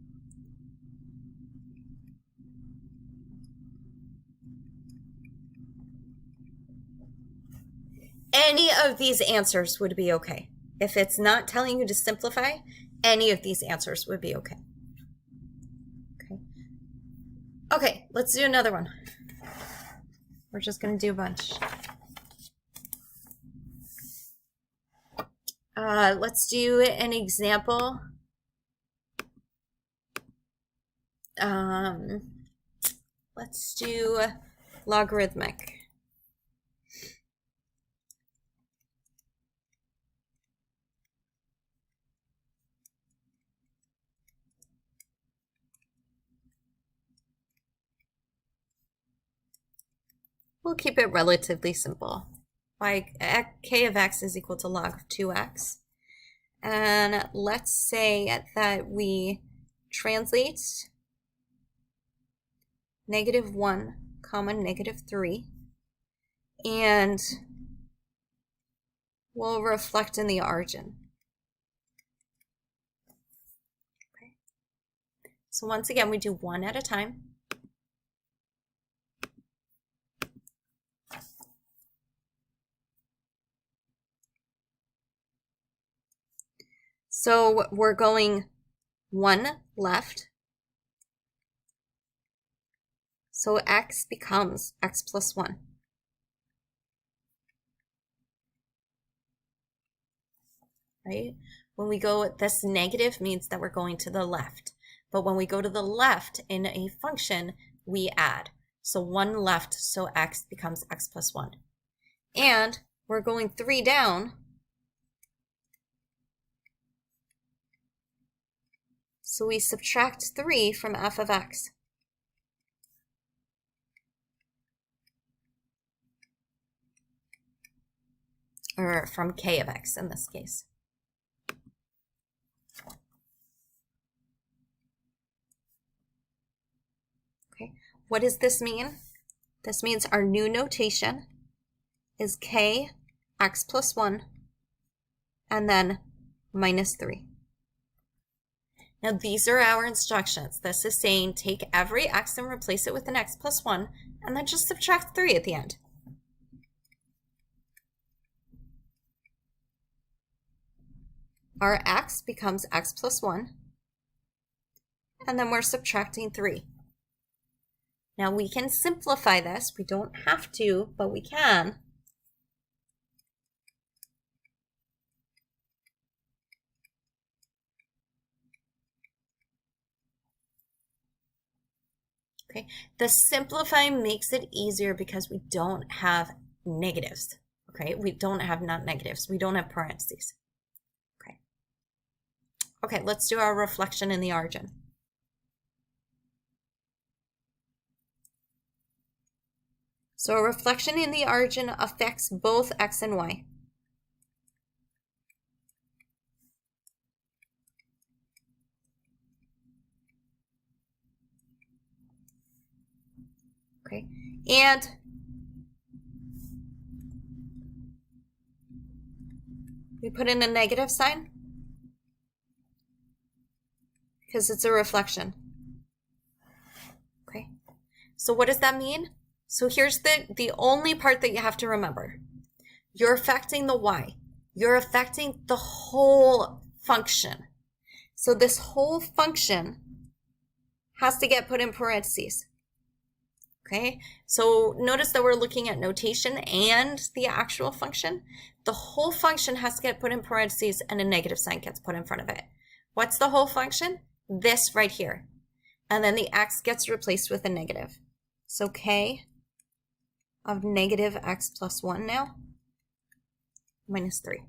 Any of these answers would be okay. If it's not telling you to simplify, any of these answers would be okay. Okay, let's do another one. We're just going to do a bunch. Let's do an example. Let's do logarithmic. We'll keep it relatively simple. K of x is equal to log of 2x. And let's say that we translate -1, -3, and we'll reflect in the origin. Okay. So once again, we do one at a time. So we're going 1 left. So x becomes x plus 1. right? When we go, this negative means that we're going to the left. But when we go to the left in a function, we add. So 1 left, so x becomes x plus 1. And we're going 3 down. So we subtract 3 from f of x. Or from k of x in this case. Okay, what does this mean? This means our new notation is k x plus 1 and then minus 3. Now these are our instructions. This is saying take every x and replace it with an x plus 1 and then just subtract 3 at the end. Our x becomes x plus 1 and then we're subtracting 3. Now we can simplify this. We don't have to, but we can. Okay, the simplifying makes it easier because we don't have negatives. Okay, we don't have not negatives. We don't have parentheses. Okay. Okay, let's do our reflection in the origin. So a reflection in the origin affects both x and y. Okay, and we put in a negative sign because it's a reflection. Okay, so what does that mean? So here's the only part that you have to remember. You're affecting the y. You're affecting the whole function. So this whole function has to get put in parentheses. Okay, so notice that we're looking at notation and the actual function. The whole function has to get put in parentheses and a negative sign gets put in front of it. What's the whole function? This right here. And then the x gets replaced with a negative. So k of negative x plus 1 now, minus 3.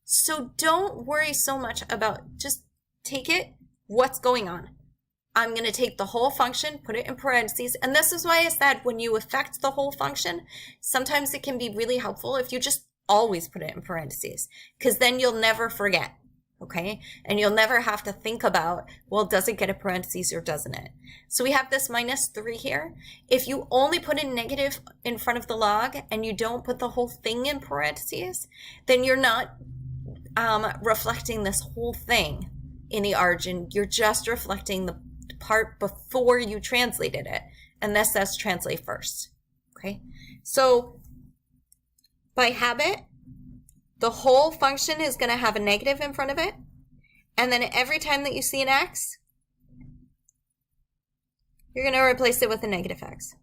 So don't worry so much about, just take it, what's going on. I'm going to take the whole function, put it in parentheses, and this is why I said when you affect the whole function, sometimes it can be really helpful if you just always put it in parentheses, because then you'll never forget, okay? And you'll never have to think about, well, does it get a parentheses or doesn't it? So we have this minus 3 here. If you only put a negative in front of the log and you don't put the whole thing in parentheses, then you're not reflecting this whole thing in the origin. You're just reflecting the part before you translated it, and this says translate first. Okay, so by habit, the whole function is going to have a negative in front of it, and then every time that you see an x, you're going to replace it with a negative x.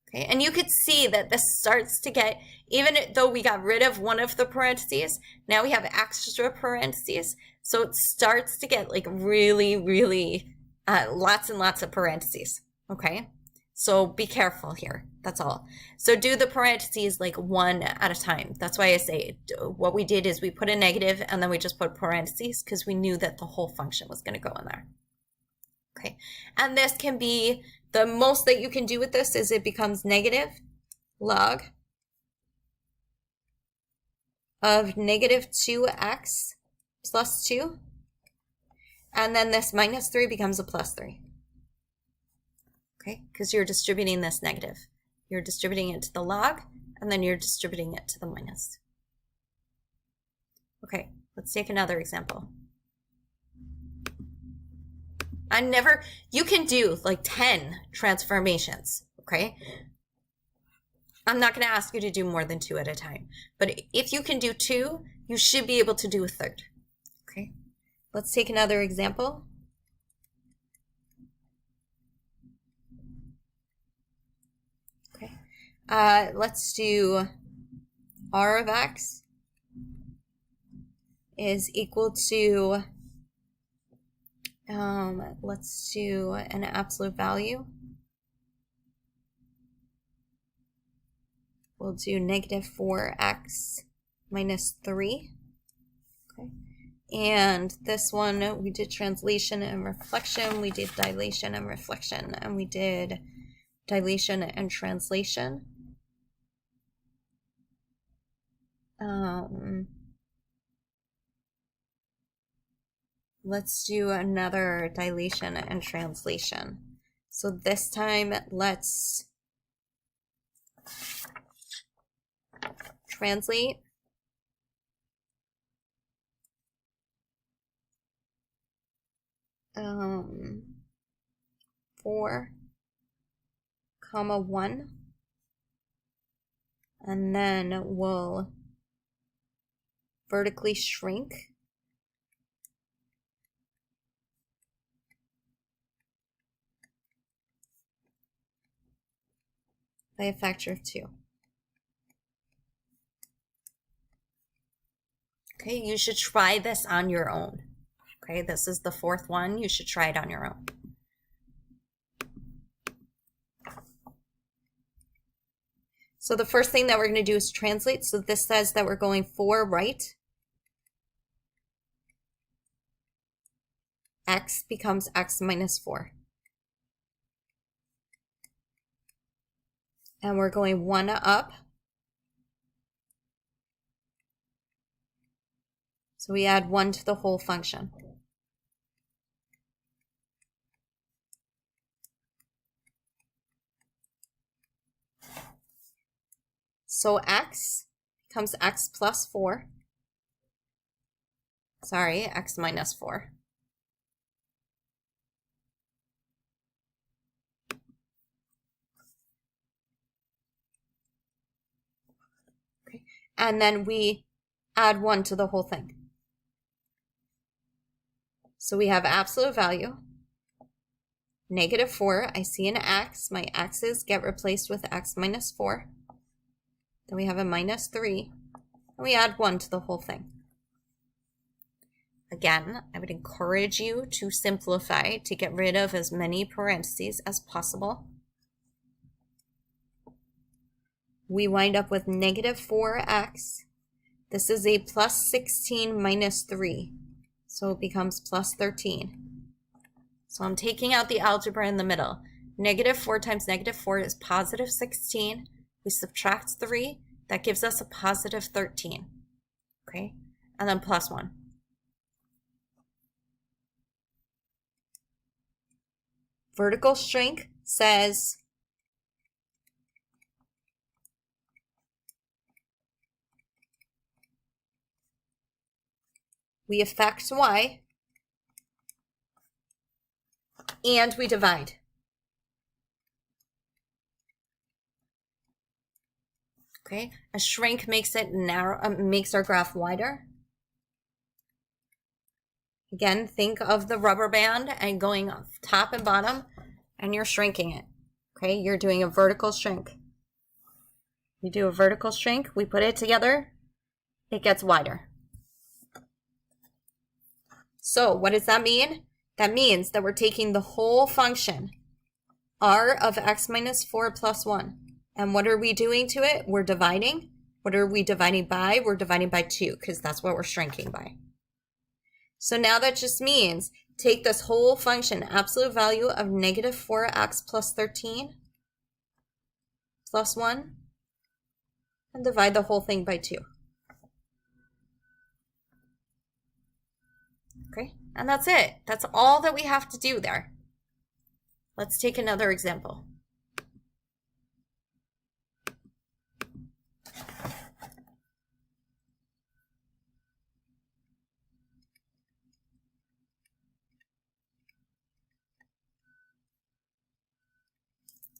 Okay, and you could see that this starts to get, even though we got rid of one of the parentheses, now we have extra parentheses. So it starts to get like really, really lots and lots of parentheses. Okay, so be careful here. That's all. So do the parentheses like one at a time. That's why I say what we did is we put a negative and then we just put parentheses because we knew that the whole function was going to go in there. Okay, and this can be, the most that you can do with this is it becomes negative log of negative 2x plus 2. And then this minus 3 becomes a plus 3. Okay, because you're distributing this negative. You're distributing it to the log, and then you're distributing it to the minus. Okay, let's take another example. You can do like 10 transformations, okay? I'm not going to ask you to do more than 2 at a time, but if you can do 2, you should be able to do a third, okay? Let's take another example. Let's do r of x is equal to, let's do an absolute value. We'll do negative 4x minus 3. Okay. And this one, we did translation and reflection, we did dilation and reflection, and we did dilation and translation. Let's do another dilation and translation. So this time, let's translate. Um, 4, 1, and then we'll vertically shrink by a factor of 2. Okay, you should try this on your own. Okay, this is the 4th one. You should try it on your own. So the first thing that we're going to do is translate. So this says that we're going 4 right. X becomes x minus 4. And we're going 1 up. So we add 1 to the whole function. So x becomes x plus 4. Sorry, x minus 4. Okay. And then we add 1 to the whole thing. So we have absolute value, negative 4. I see an x. My x's get replaced with x minus 4. Then we have a minus 3. And we add 1 to the whole thing. Again, I would encourage you to simplify to get rid of as many parentheses as possible. We wind up with negative 4x. This is a plus 16 minus 3. So it becomes plus 13. So I'm taking out the algebra in the middle. Negative 4 times negative 4 is positive 16. We subtract 3. That gives us a positive 13. Okay? And then plus 1. Vertical shrink says we affect y and we divide. Okay, a shrink makes it narrow, makes our graph wider. Again, think of the rubber band and going top and bottom, and you're shrinking it. Okay, you're doing a vertical shrink. You do a vertical shrink, we put it together, it gets wider. So what does that mean? That means that we're taking the whole function, r of x minus 4 plus 1. And what are we doing to it? We're dividing. What are we dividing by? We're dividing by 2 because that's what we're shrinking by. So now that just means take this whole function, absolute value of negative 4x plus 13 plus 1, and divide the whole thing by 2. Okay, and that's it. That's all that we have to do there. Let's take another example.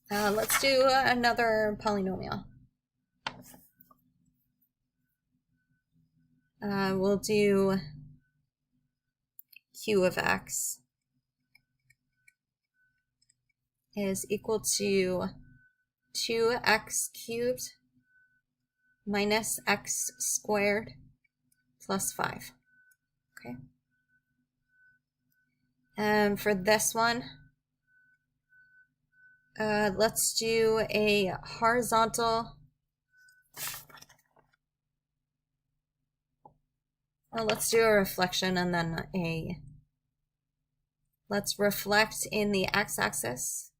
Let's do another polynomial. We'll do q of x is equal to 2x cubed minus x squared plus 5. Okay. And for this one, let's do a horizontal. Let's do a reflection and then let's reflect in the x-axis.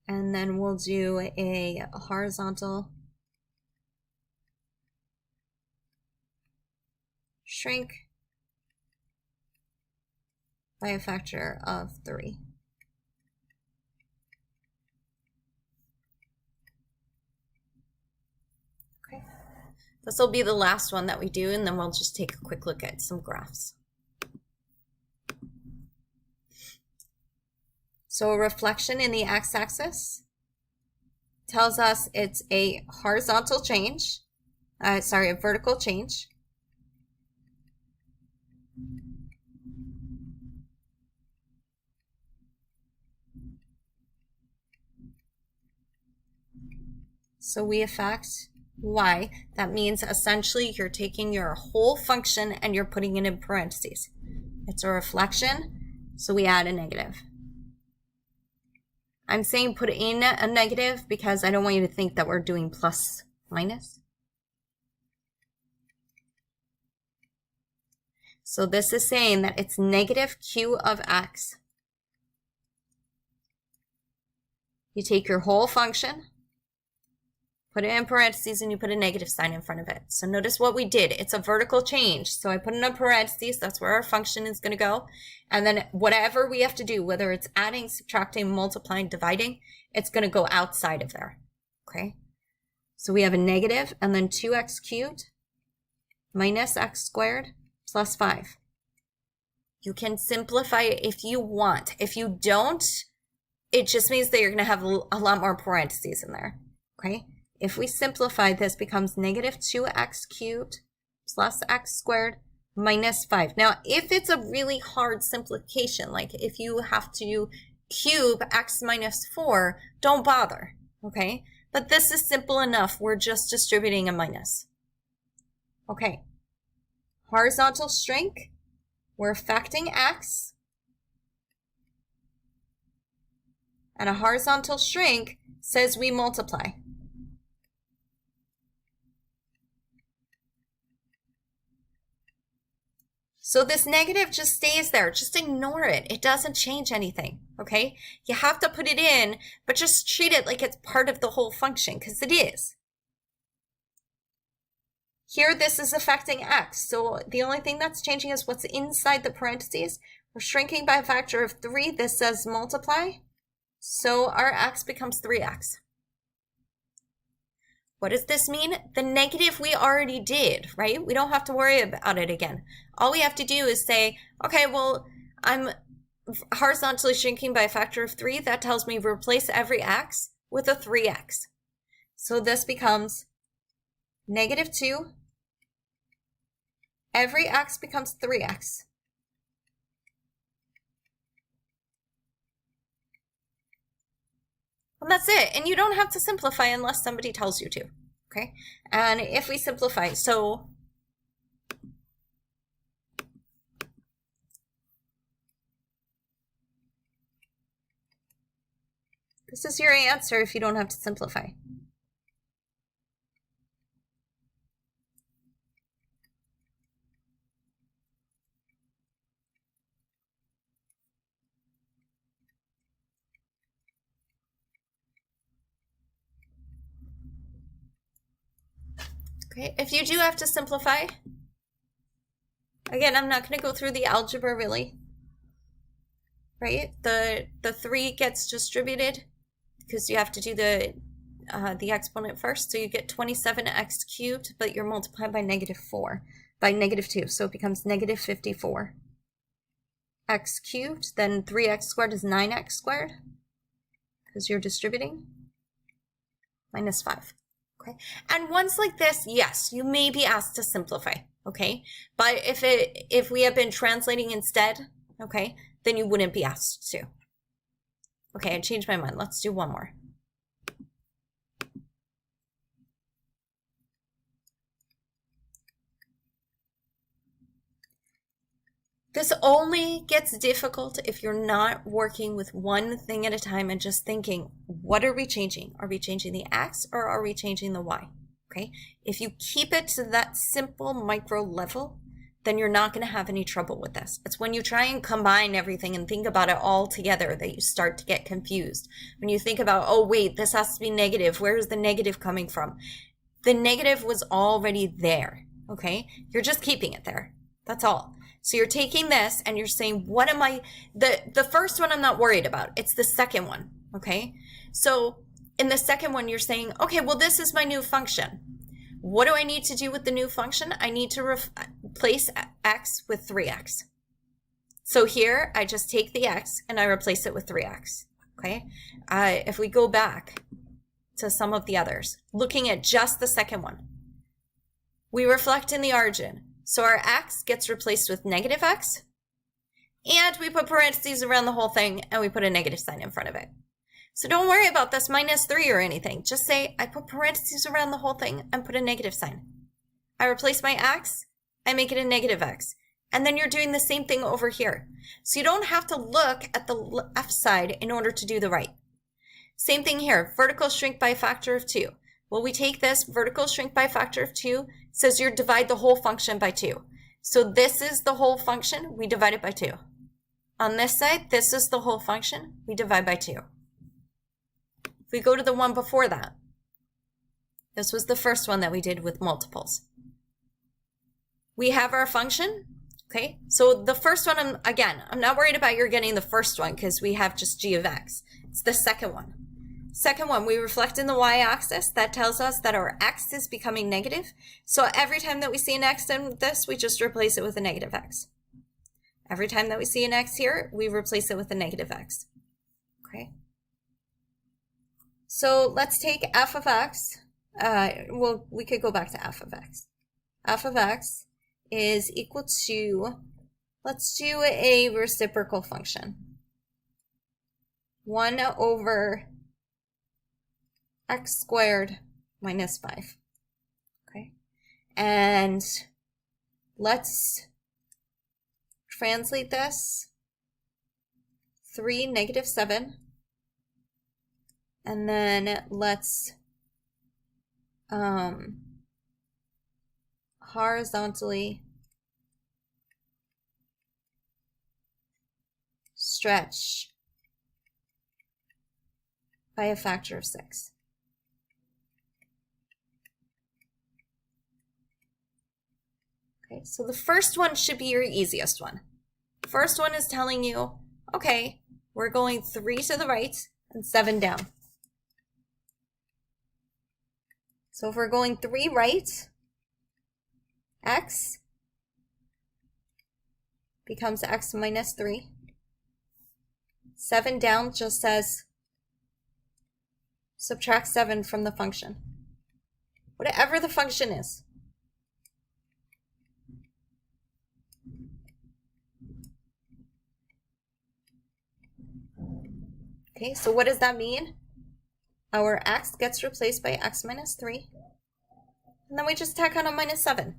And then we'll do a horizontal shrink by a factor of 3. Okay. This will be the last one that we do, and then we'll just take a quick look at some graphs. So a reflection in the x-axis tells us it's a horizontal change, a vertical change. So we affect y. That means essentially you're taking your whole function and you're putting it in parentheses. It's a reflection, so we add a negative. I'm saying put in a negative because I don't want you to think that we're doing plus minus. So this is saying that it's negative q of x. You take your whole function, put it in parentheses, and you put a negative sign in front of it. So notice what we did. It's a vertical change. So I put in a parentheses. That's where our function is going to go. And then whatever we have to do, whether it's adding, subtracting, multiplying, dividing, it's going to go outside of there. Okay? So we have a negative and then 2x cubed minus x squared plus 5. You can simplify it if you want. If you don't, it just means that you're going to have a lot more parentheses in there. Okay? If we simplify, this becomes negative 2x cubed plus x squared minus 5. Now, if it's a really hard simplification, like if you have to cube x minus 4, don't bother, okay? But this is simple enough. We're just distributing a minus. Okay. Horizontal shrink. We're affecting x. And a horizontal shrink says we multiply. So this negative just stays there. Just ignore it. It doesn't change anything, okay? You have to put it in, but just treat it like it's part of the whole function, because it is. Here, this is affecting x. So the only thing that's changing is what's inside the parentheses. We're shrinking by a factor of 3. This says multiply. So our x becomes 3x. What does this mean? The negative we already did, right? We don't have to worry about it again. All we have to do is say, okay, well, I'm horizontally shrinking by a factor of 3. That tells me replace every x with a 3x. So this becomes negative 2. Every x becomes 3x. And that's it. And you don't have to simplify unless somebody tells you to. Okay? And if we simplify, so this is your answer if you don't have to simplify. Okay, if you do have to simplify, again, I'm not going to go through the algebra really, right? The 3 gets distributed because you have to do the exponent first. So you get 27x cubed, but you're multiplied by negative 2. So it becomes negative 54 x cubed. Then 3x squared is 9x squared because you're distributing minus 5. Okay. And once like this, yes, you may be asked to simplify, okay? But if we have been translating instead, okay, then you wouldn't be asked to. Okay, I changed my mind. Let's do one more. This only gets difficult if you're not working with one thing at a time and just thinking, what are we changing? Are we changing the X or are we changing the Y? Okay. If you keep it to that simple micro level, then you're not going to have any trouble with this. It's when you try and combine everything and think about it all together that you start to get confused. When you think about, oh, wait, this has to be negative. Where is the negative coming from? The negative was already there. Okay. You're just keeping it there. That's all. So you're taking this and you're saying, what am I, the first one I'm not worried about. It's the second one, okay? So in the second one, you're saying, okay, well, this is my new function. What do I need to do with the new function? I need to replace x with 3x. So here, I just take the x and I replace it with 3x, okay? If we go back to some of the others, looking at just the second one, we reflect in the origin. So our x gets replaced with negative x, and we put parentheses around the whole thing, and we put a negative sign in front of it. So don't worry about this minus 3 or anything. Just say, I put parentheses around the whole thing and put a negative sign. I replace my x, I make it a negative x. And then you're doing the same thing over here. So you don't have to look at the left side in order to do the right. Same thing here, vertical shrink by a factor of 2. Well, we take this vertical shrink by a factor of 2, says you divide the whole function by 2. So this is the whole function, we divide it by 2. On this side, this is the whole function, we divide by 2. If we go to the one before that, this was the first one that we did with multiples. We have our function, okay? So the first one, I'm not worried about you're getting the first one because we have just g of x. It's the second one. Second one, we reflect in the y-axis. That tells us that our x is becoming negative. So every time that we see an x in this, we just replace it with a negative x. Every time that we see an x here, we replace it with a negative x. Okay. So let's take f of x. Well, we could go back to f of x. F of x is equal to, let's do a reciprocal function. 1 over x squared minus 5, okay? And let's translate this, 3, negative 7, and then let's horizontally stretch by a factor of 6. Okay, so the first one should be your easiest one. First one is telling you, okay, we're going 3 to the right and 7 down. So if we're going 3 right, x becomes x minus 3. 7 down just says subtract 7 from the function. Whatever the function is. Okay, so what does that mean? Our x gets replaced by x minus 3. And then we just tack on a minus 7.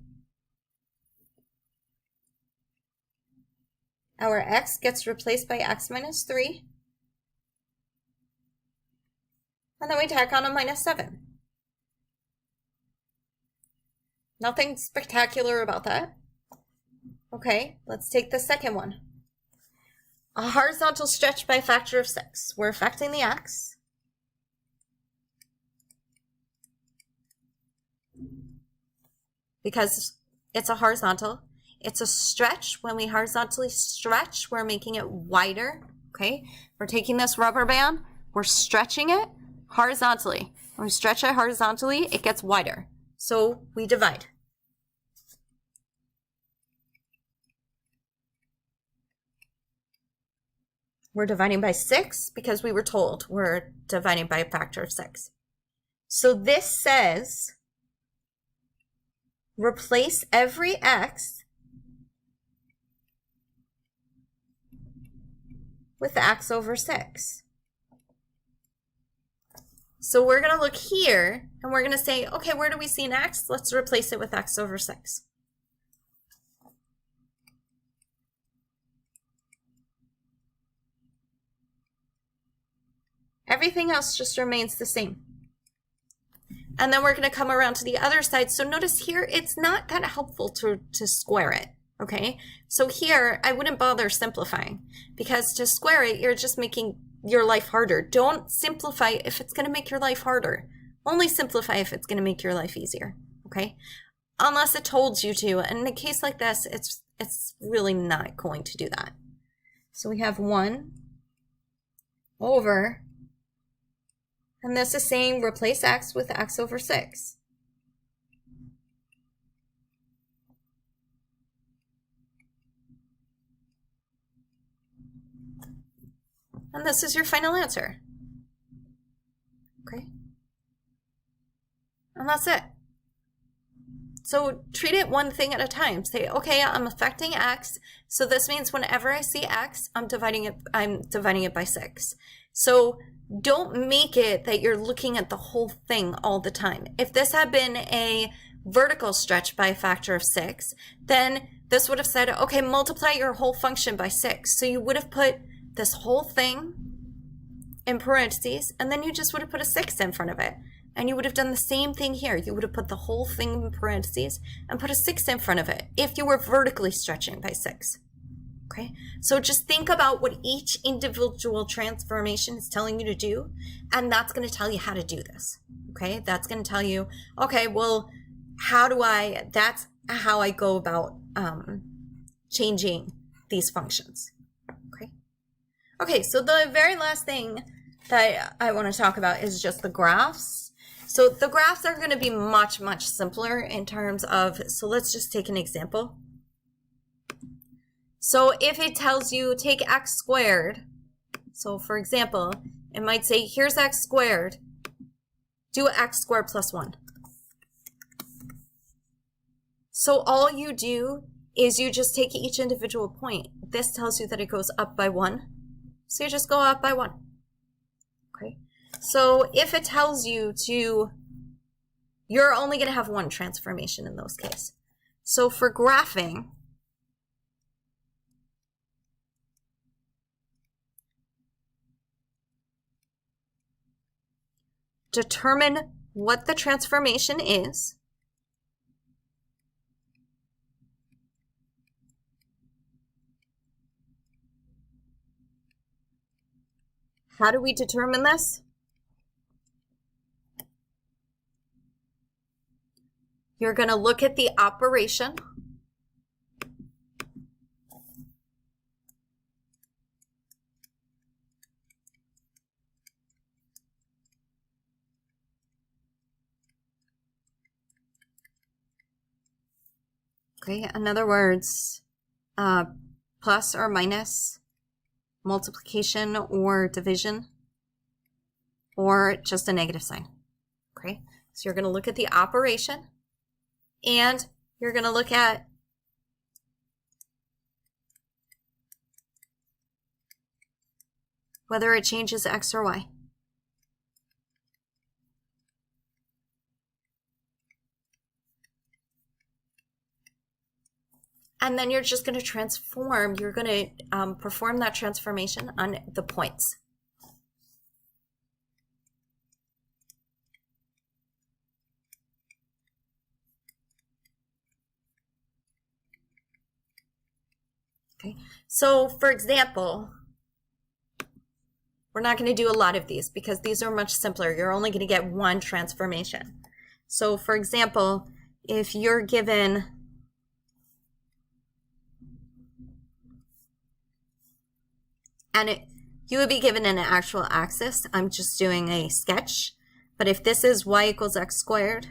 Our x gets replaced by x minus 3. And then we tack on a minus 7. Nothing spectacular about that. Okay, let's take the second one. A horizontal stretch by a factor of 6. We're affecting the x. Because it's a horizontal. It's a stretch. When we horizontally stretch, we're making it wider. Okay, we're taking this rubber band, we're stretching it horizontally. When we stretch it horizontally, it gets wider. So we divide. We're dividing by 6 because we were told we're dividing by a factor of 6. So this says replace every x with x over 6. So we're going to look here and we're going to say, okay, where do we see an x? Let's replace it with x over 6. Everything else just remains the same. And then we're going to come around to the other side. So notice here, it's not that helpful to square it, okay? So here, I wouldn't bother simplifying, because to square it, you're just making your life harder. Don't simplify if it's going to make your life harder. Only simplify if it's going to make your life easier, okay? Unless it told you to. And in a case like this, it's really not going to do that. So we have 1 over, and this is saying replace x with x over 6. And this is your final answer. Okay? And that's it. So treat it one thing at a time. Say, okay, I'm affecting x, so this means whenever I see x, I'm dividing it by 6. So don't make it that you're looking at the whole thing all the time. If this had been a vertical stretch by a factor of 6, then this would have said, okay, multiply your whole function by 6. So you would have put this whole thing in parentheses, and then you just would have put a 6 in front of it. And you would have done the same thing here. You would have put the whole thing in parentheses and put a 6 in front of it if you were vertically stretching by 6. Okay, so just think about what each individual transformation is telling you to do, and that's going to tell you how to do this. Okay, that's going to tell you, okay, well, that's how I go about changing these functions. Okay, so the very last thing that I want to talk about is just the graphs. So the graphs are going to be much, much simpler in terms of, so let's just take an example. So if it tells you take x squared, so for example, it might say, here's x squared, do x squared plus 1. So all you do is you just take each individual point. This tells you that it goes up by 1. So you just go up by 1. Okay. So if it tells you to, you're only going to have one transformation in those cases. So for graphing, determine what the transformation is. How do we determine this? You're going to look at the operation. Okay, in other words, plus or minus, multiplication or division, or just a negative sign. Okay, so you're going to look at the operation, and you're going to look at whether it changes x or y. And then you're just going to transform, you're going to perform that transformation on the points. Okay, so for example, we're not going to do a lot of these because these are much simpler. You're only going to get one transformation. So for example, if you're given you would be given an actual axis. I'm just doing a sketch. But if this is y equals x squared,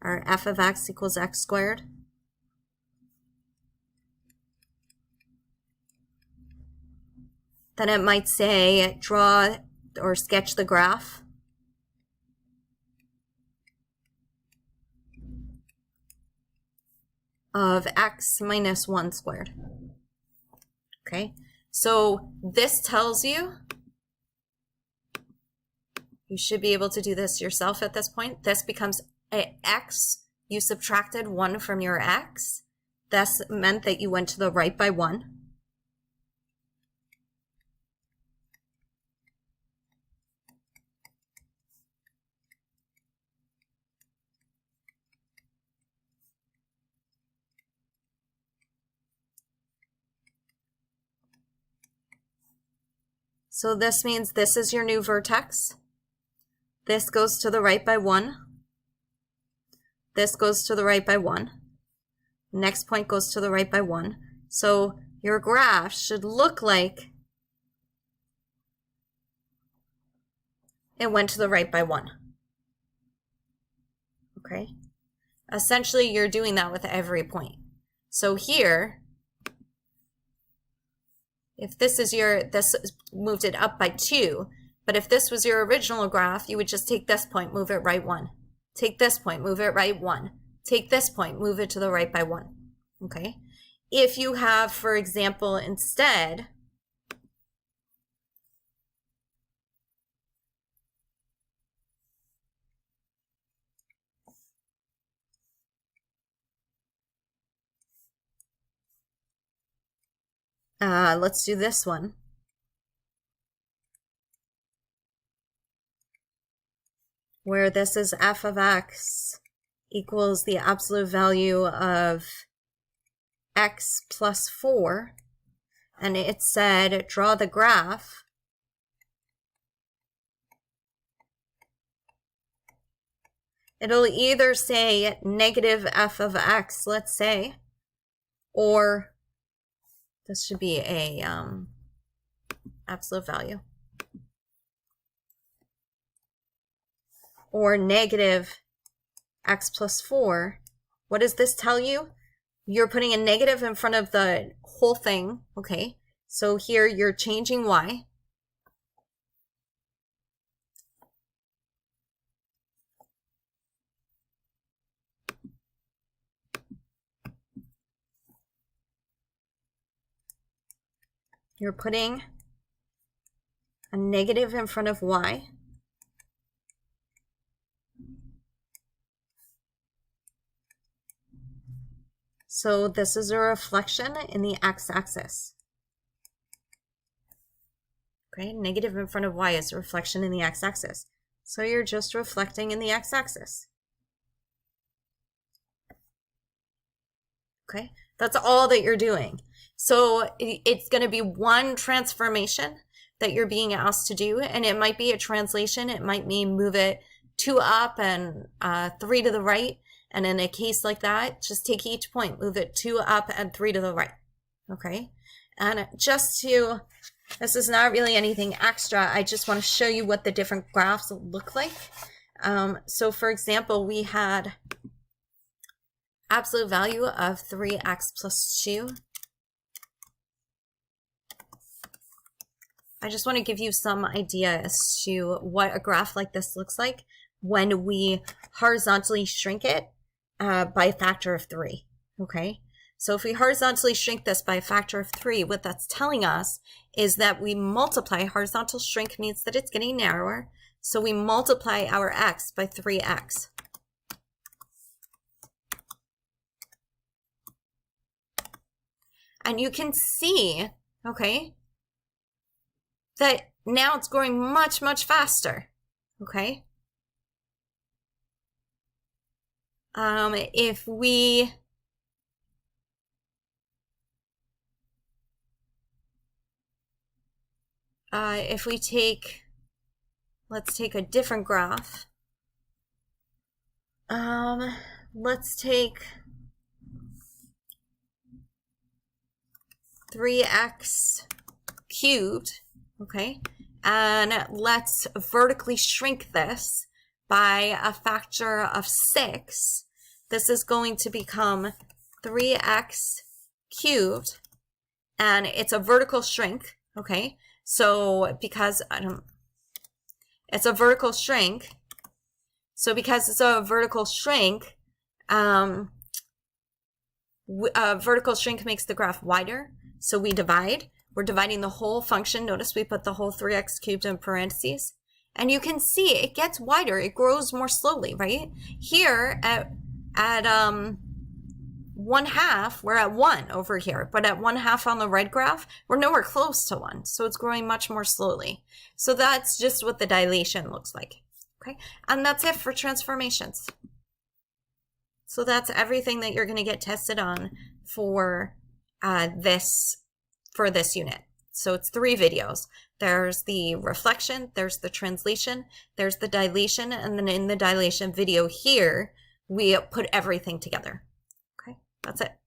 or f of x equals x squared, then it might say draw or sketch the graph of x minus 1 squared. Okay. So this tells you You should be able to do this yourself at this point. This becomes a x. You subtracted 1 from your x. This meant that you went to the right by 1. So this means this is your new vertex. This goes to the right by 1. This goes to the right by 1. Next point goes to the right by 1. So your graph should look like it went to the right by 1. Okay? Essentially, you're doing that with every point. So here, if this is this moved it up by 2, but if this was your original graph, you would just take this point, move it right 1. Take this point, move it right 1. Take this point, move it to the right by 1. Okay? If you have, for example, instead, let's do this one. Where this is f of x equals the absolute value of x plus 4, and it said draw the graph. It'll either say negative f of x, let's say, or this should be a absolute value, or negative x plus 4. What does this tell you? You're putting a negative in front of the whole thing, okay? So here you're changing y. You're putting a negative in front of y. So this is a reflection in the x-axis. Okay, negative in front of y is a reflection in the x-axis. So you're just reflecting in the x-axis. Okay, that's all that you're doing. So it's going to be one transformation that you're being asked to do, and it might be a translation. It might mean move it 2 up and 3 to the right. And in a case like that, just take each point, move it 2 up and 3 to the right. Okay, and just to, this is not really anything extra. I just want to show you what the different graphs look like. So for example, we had absolute value of 3x plus 2. I just want to give you some idea as to what a graph like this looks like when we horizontally shrink it by a factor of 3. Okay, so if we horizontally shrink this by a factor of 3, what that's telling us is that we multiply. Horizontal shrink means that it's getting narrower, so we multiply our x by 3x. And you can see, okay, that now it's growing much, much faster, okay? If we take, let's take a different graph. Let's take 3x cubed, okay? And let's vertically shrink this by a factor of 6. This is going to become 3x cubed, and it's a vertical shrink, okay? So because it's a vertical shrink, vertical shrink makes the graph wider, so we divide. We're dividing the whole function. Notice we put the whole 3x cubed in parentheses. And you can see it gets wider. It grows more slowly, right? Here at 1/2, we're at 1 over here, but at 1/2 on the red graph, we're nowhere close to 1. So it's growing much more slowly. So that's just what the dilation looks like. Okay, and that's it for transformations. So that's everything that you're going to get tested on for this unit. So it's 3 videos. There's the reflection, there's the translation, there's the dilation, and then in the dilation video here, we put everything together. Okay, that's it.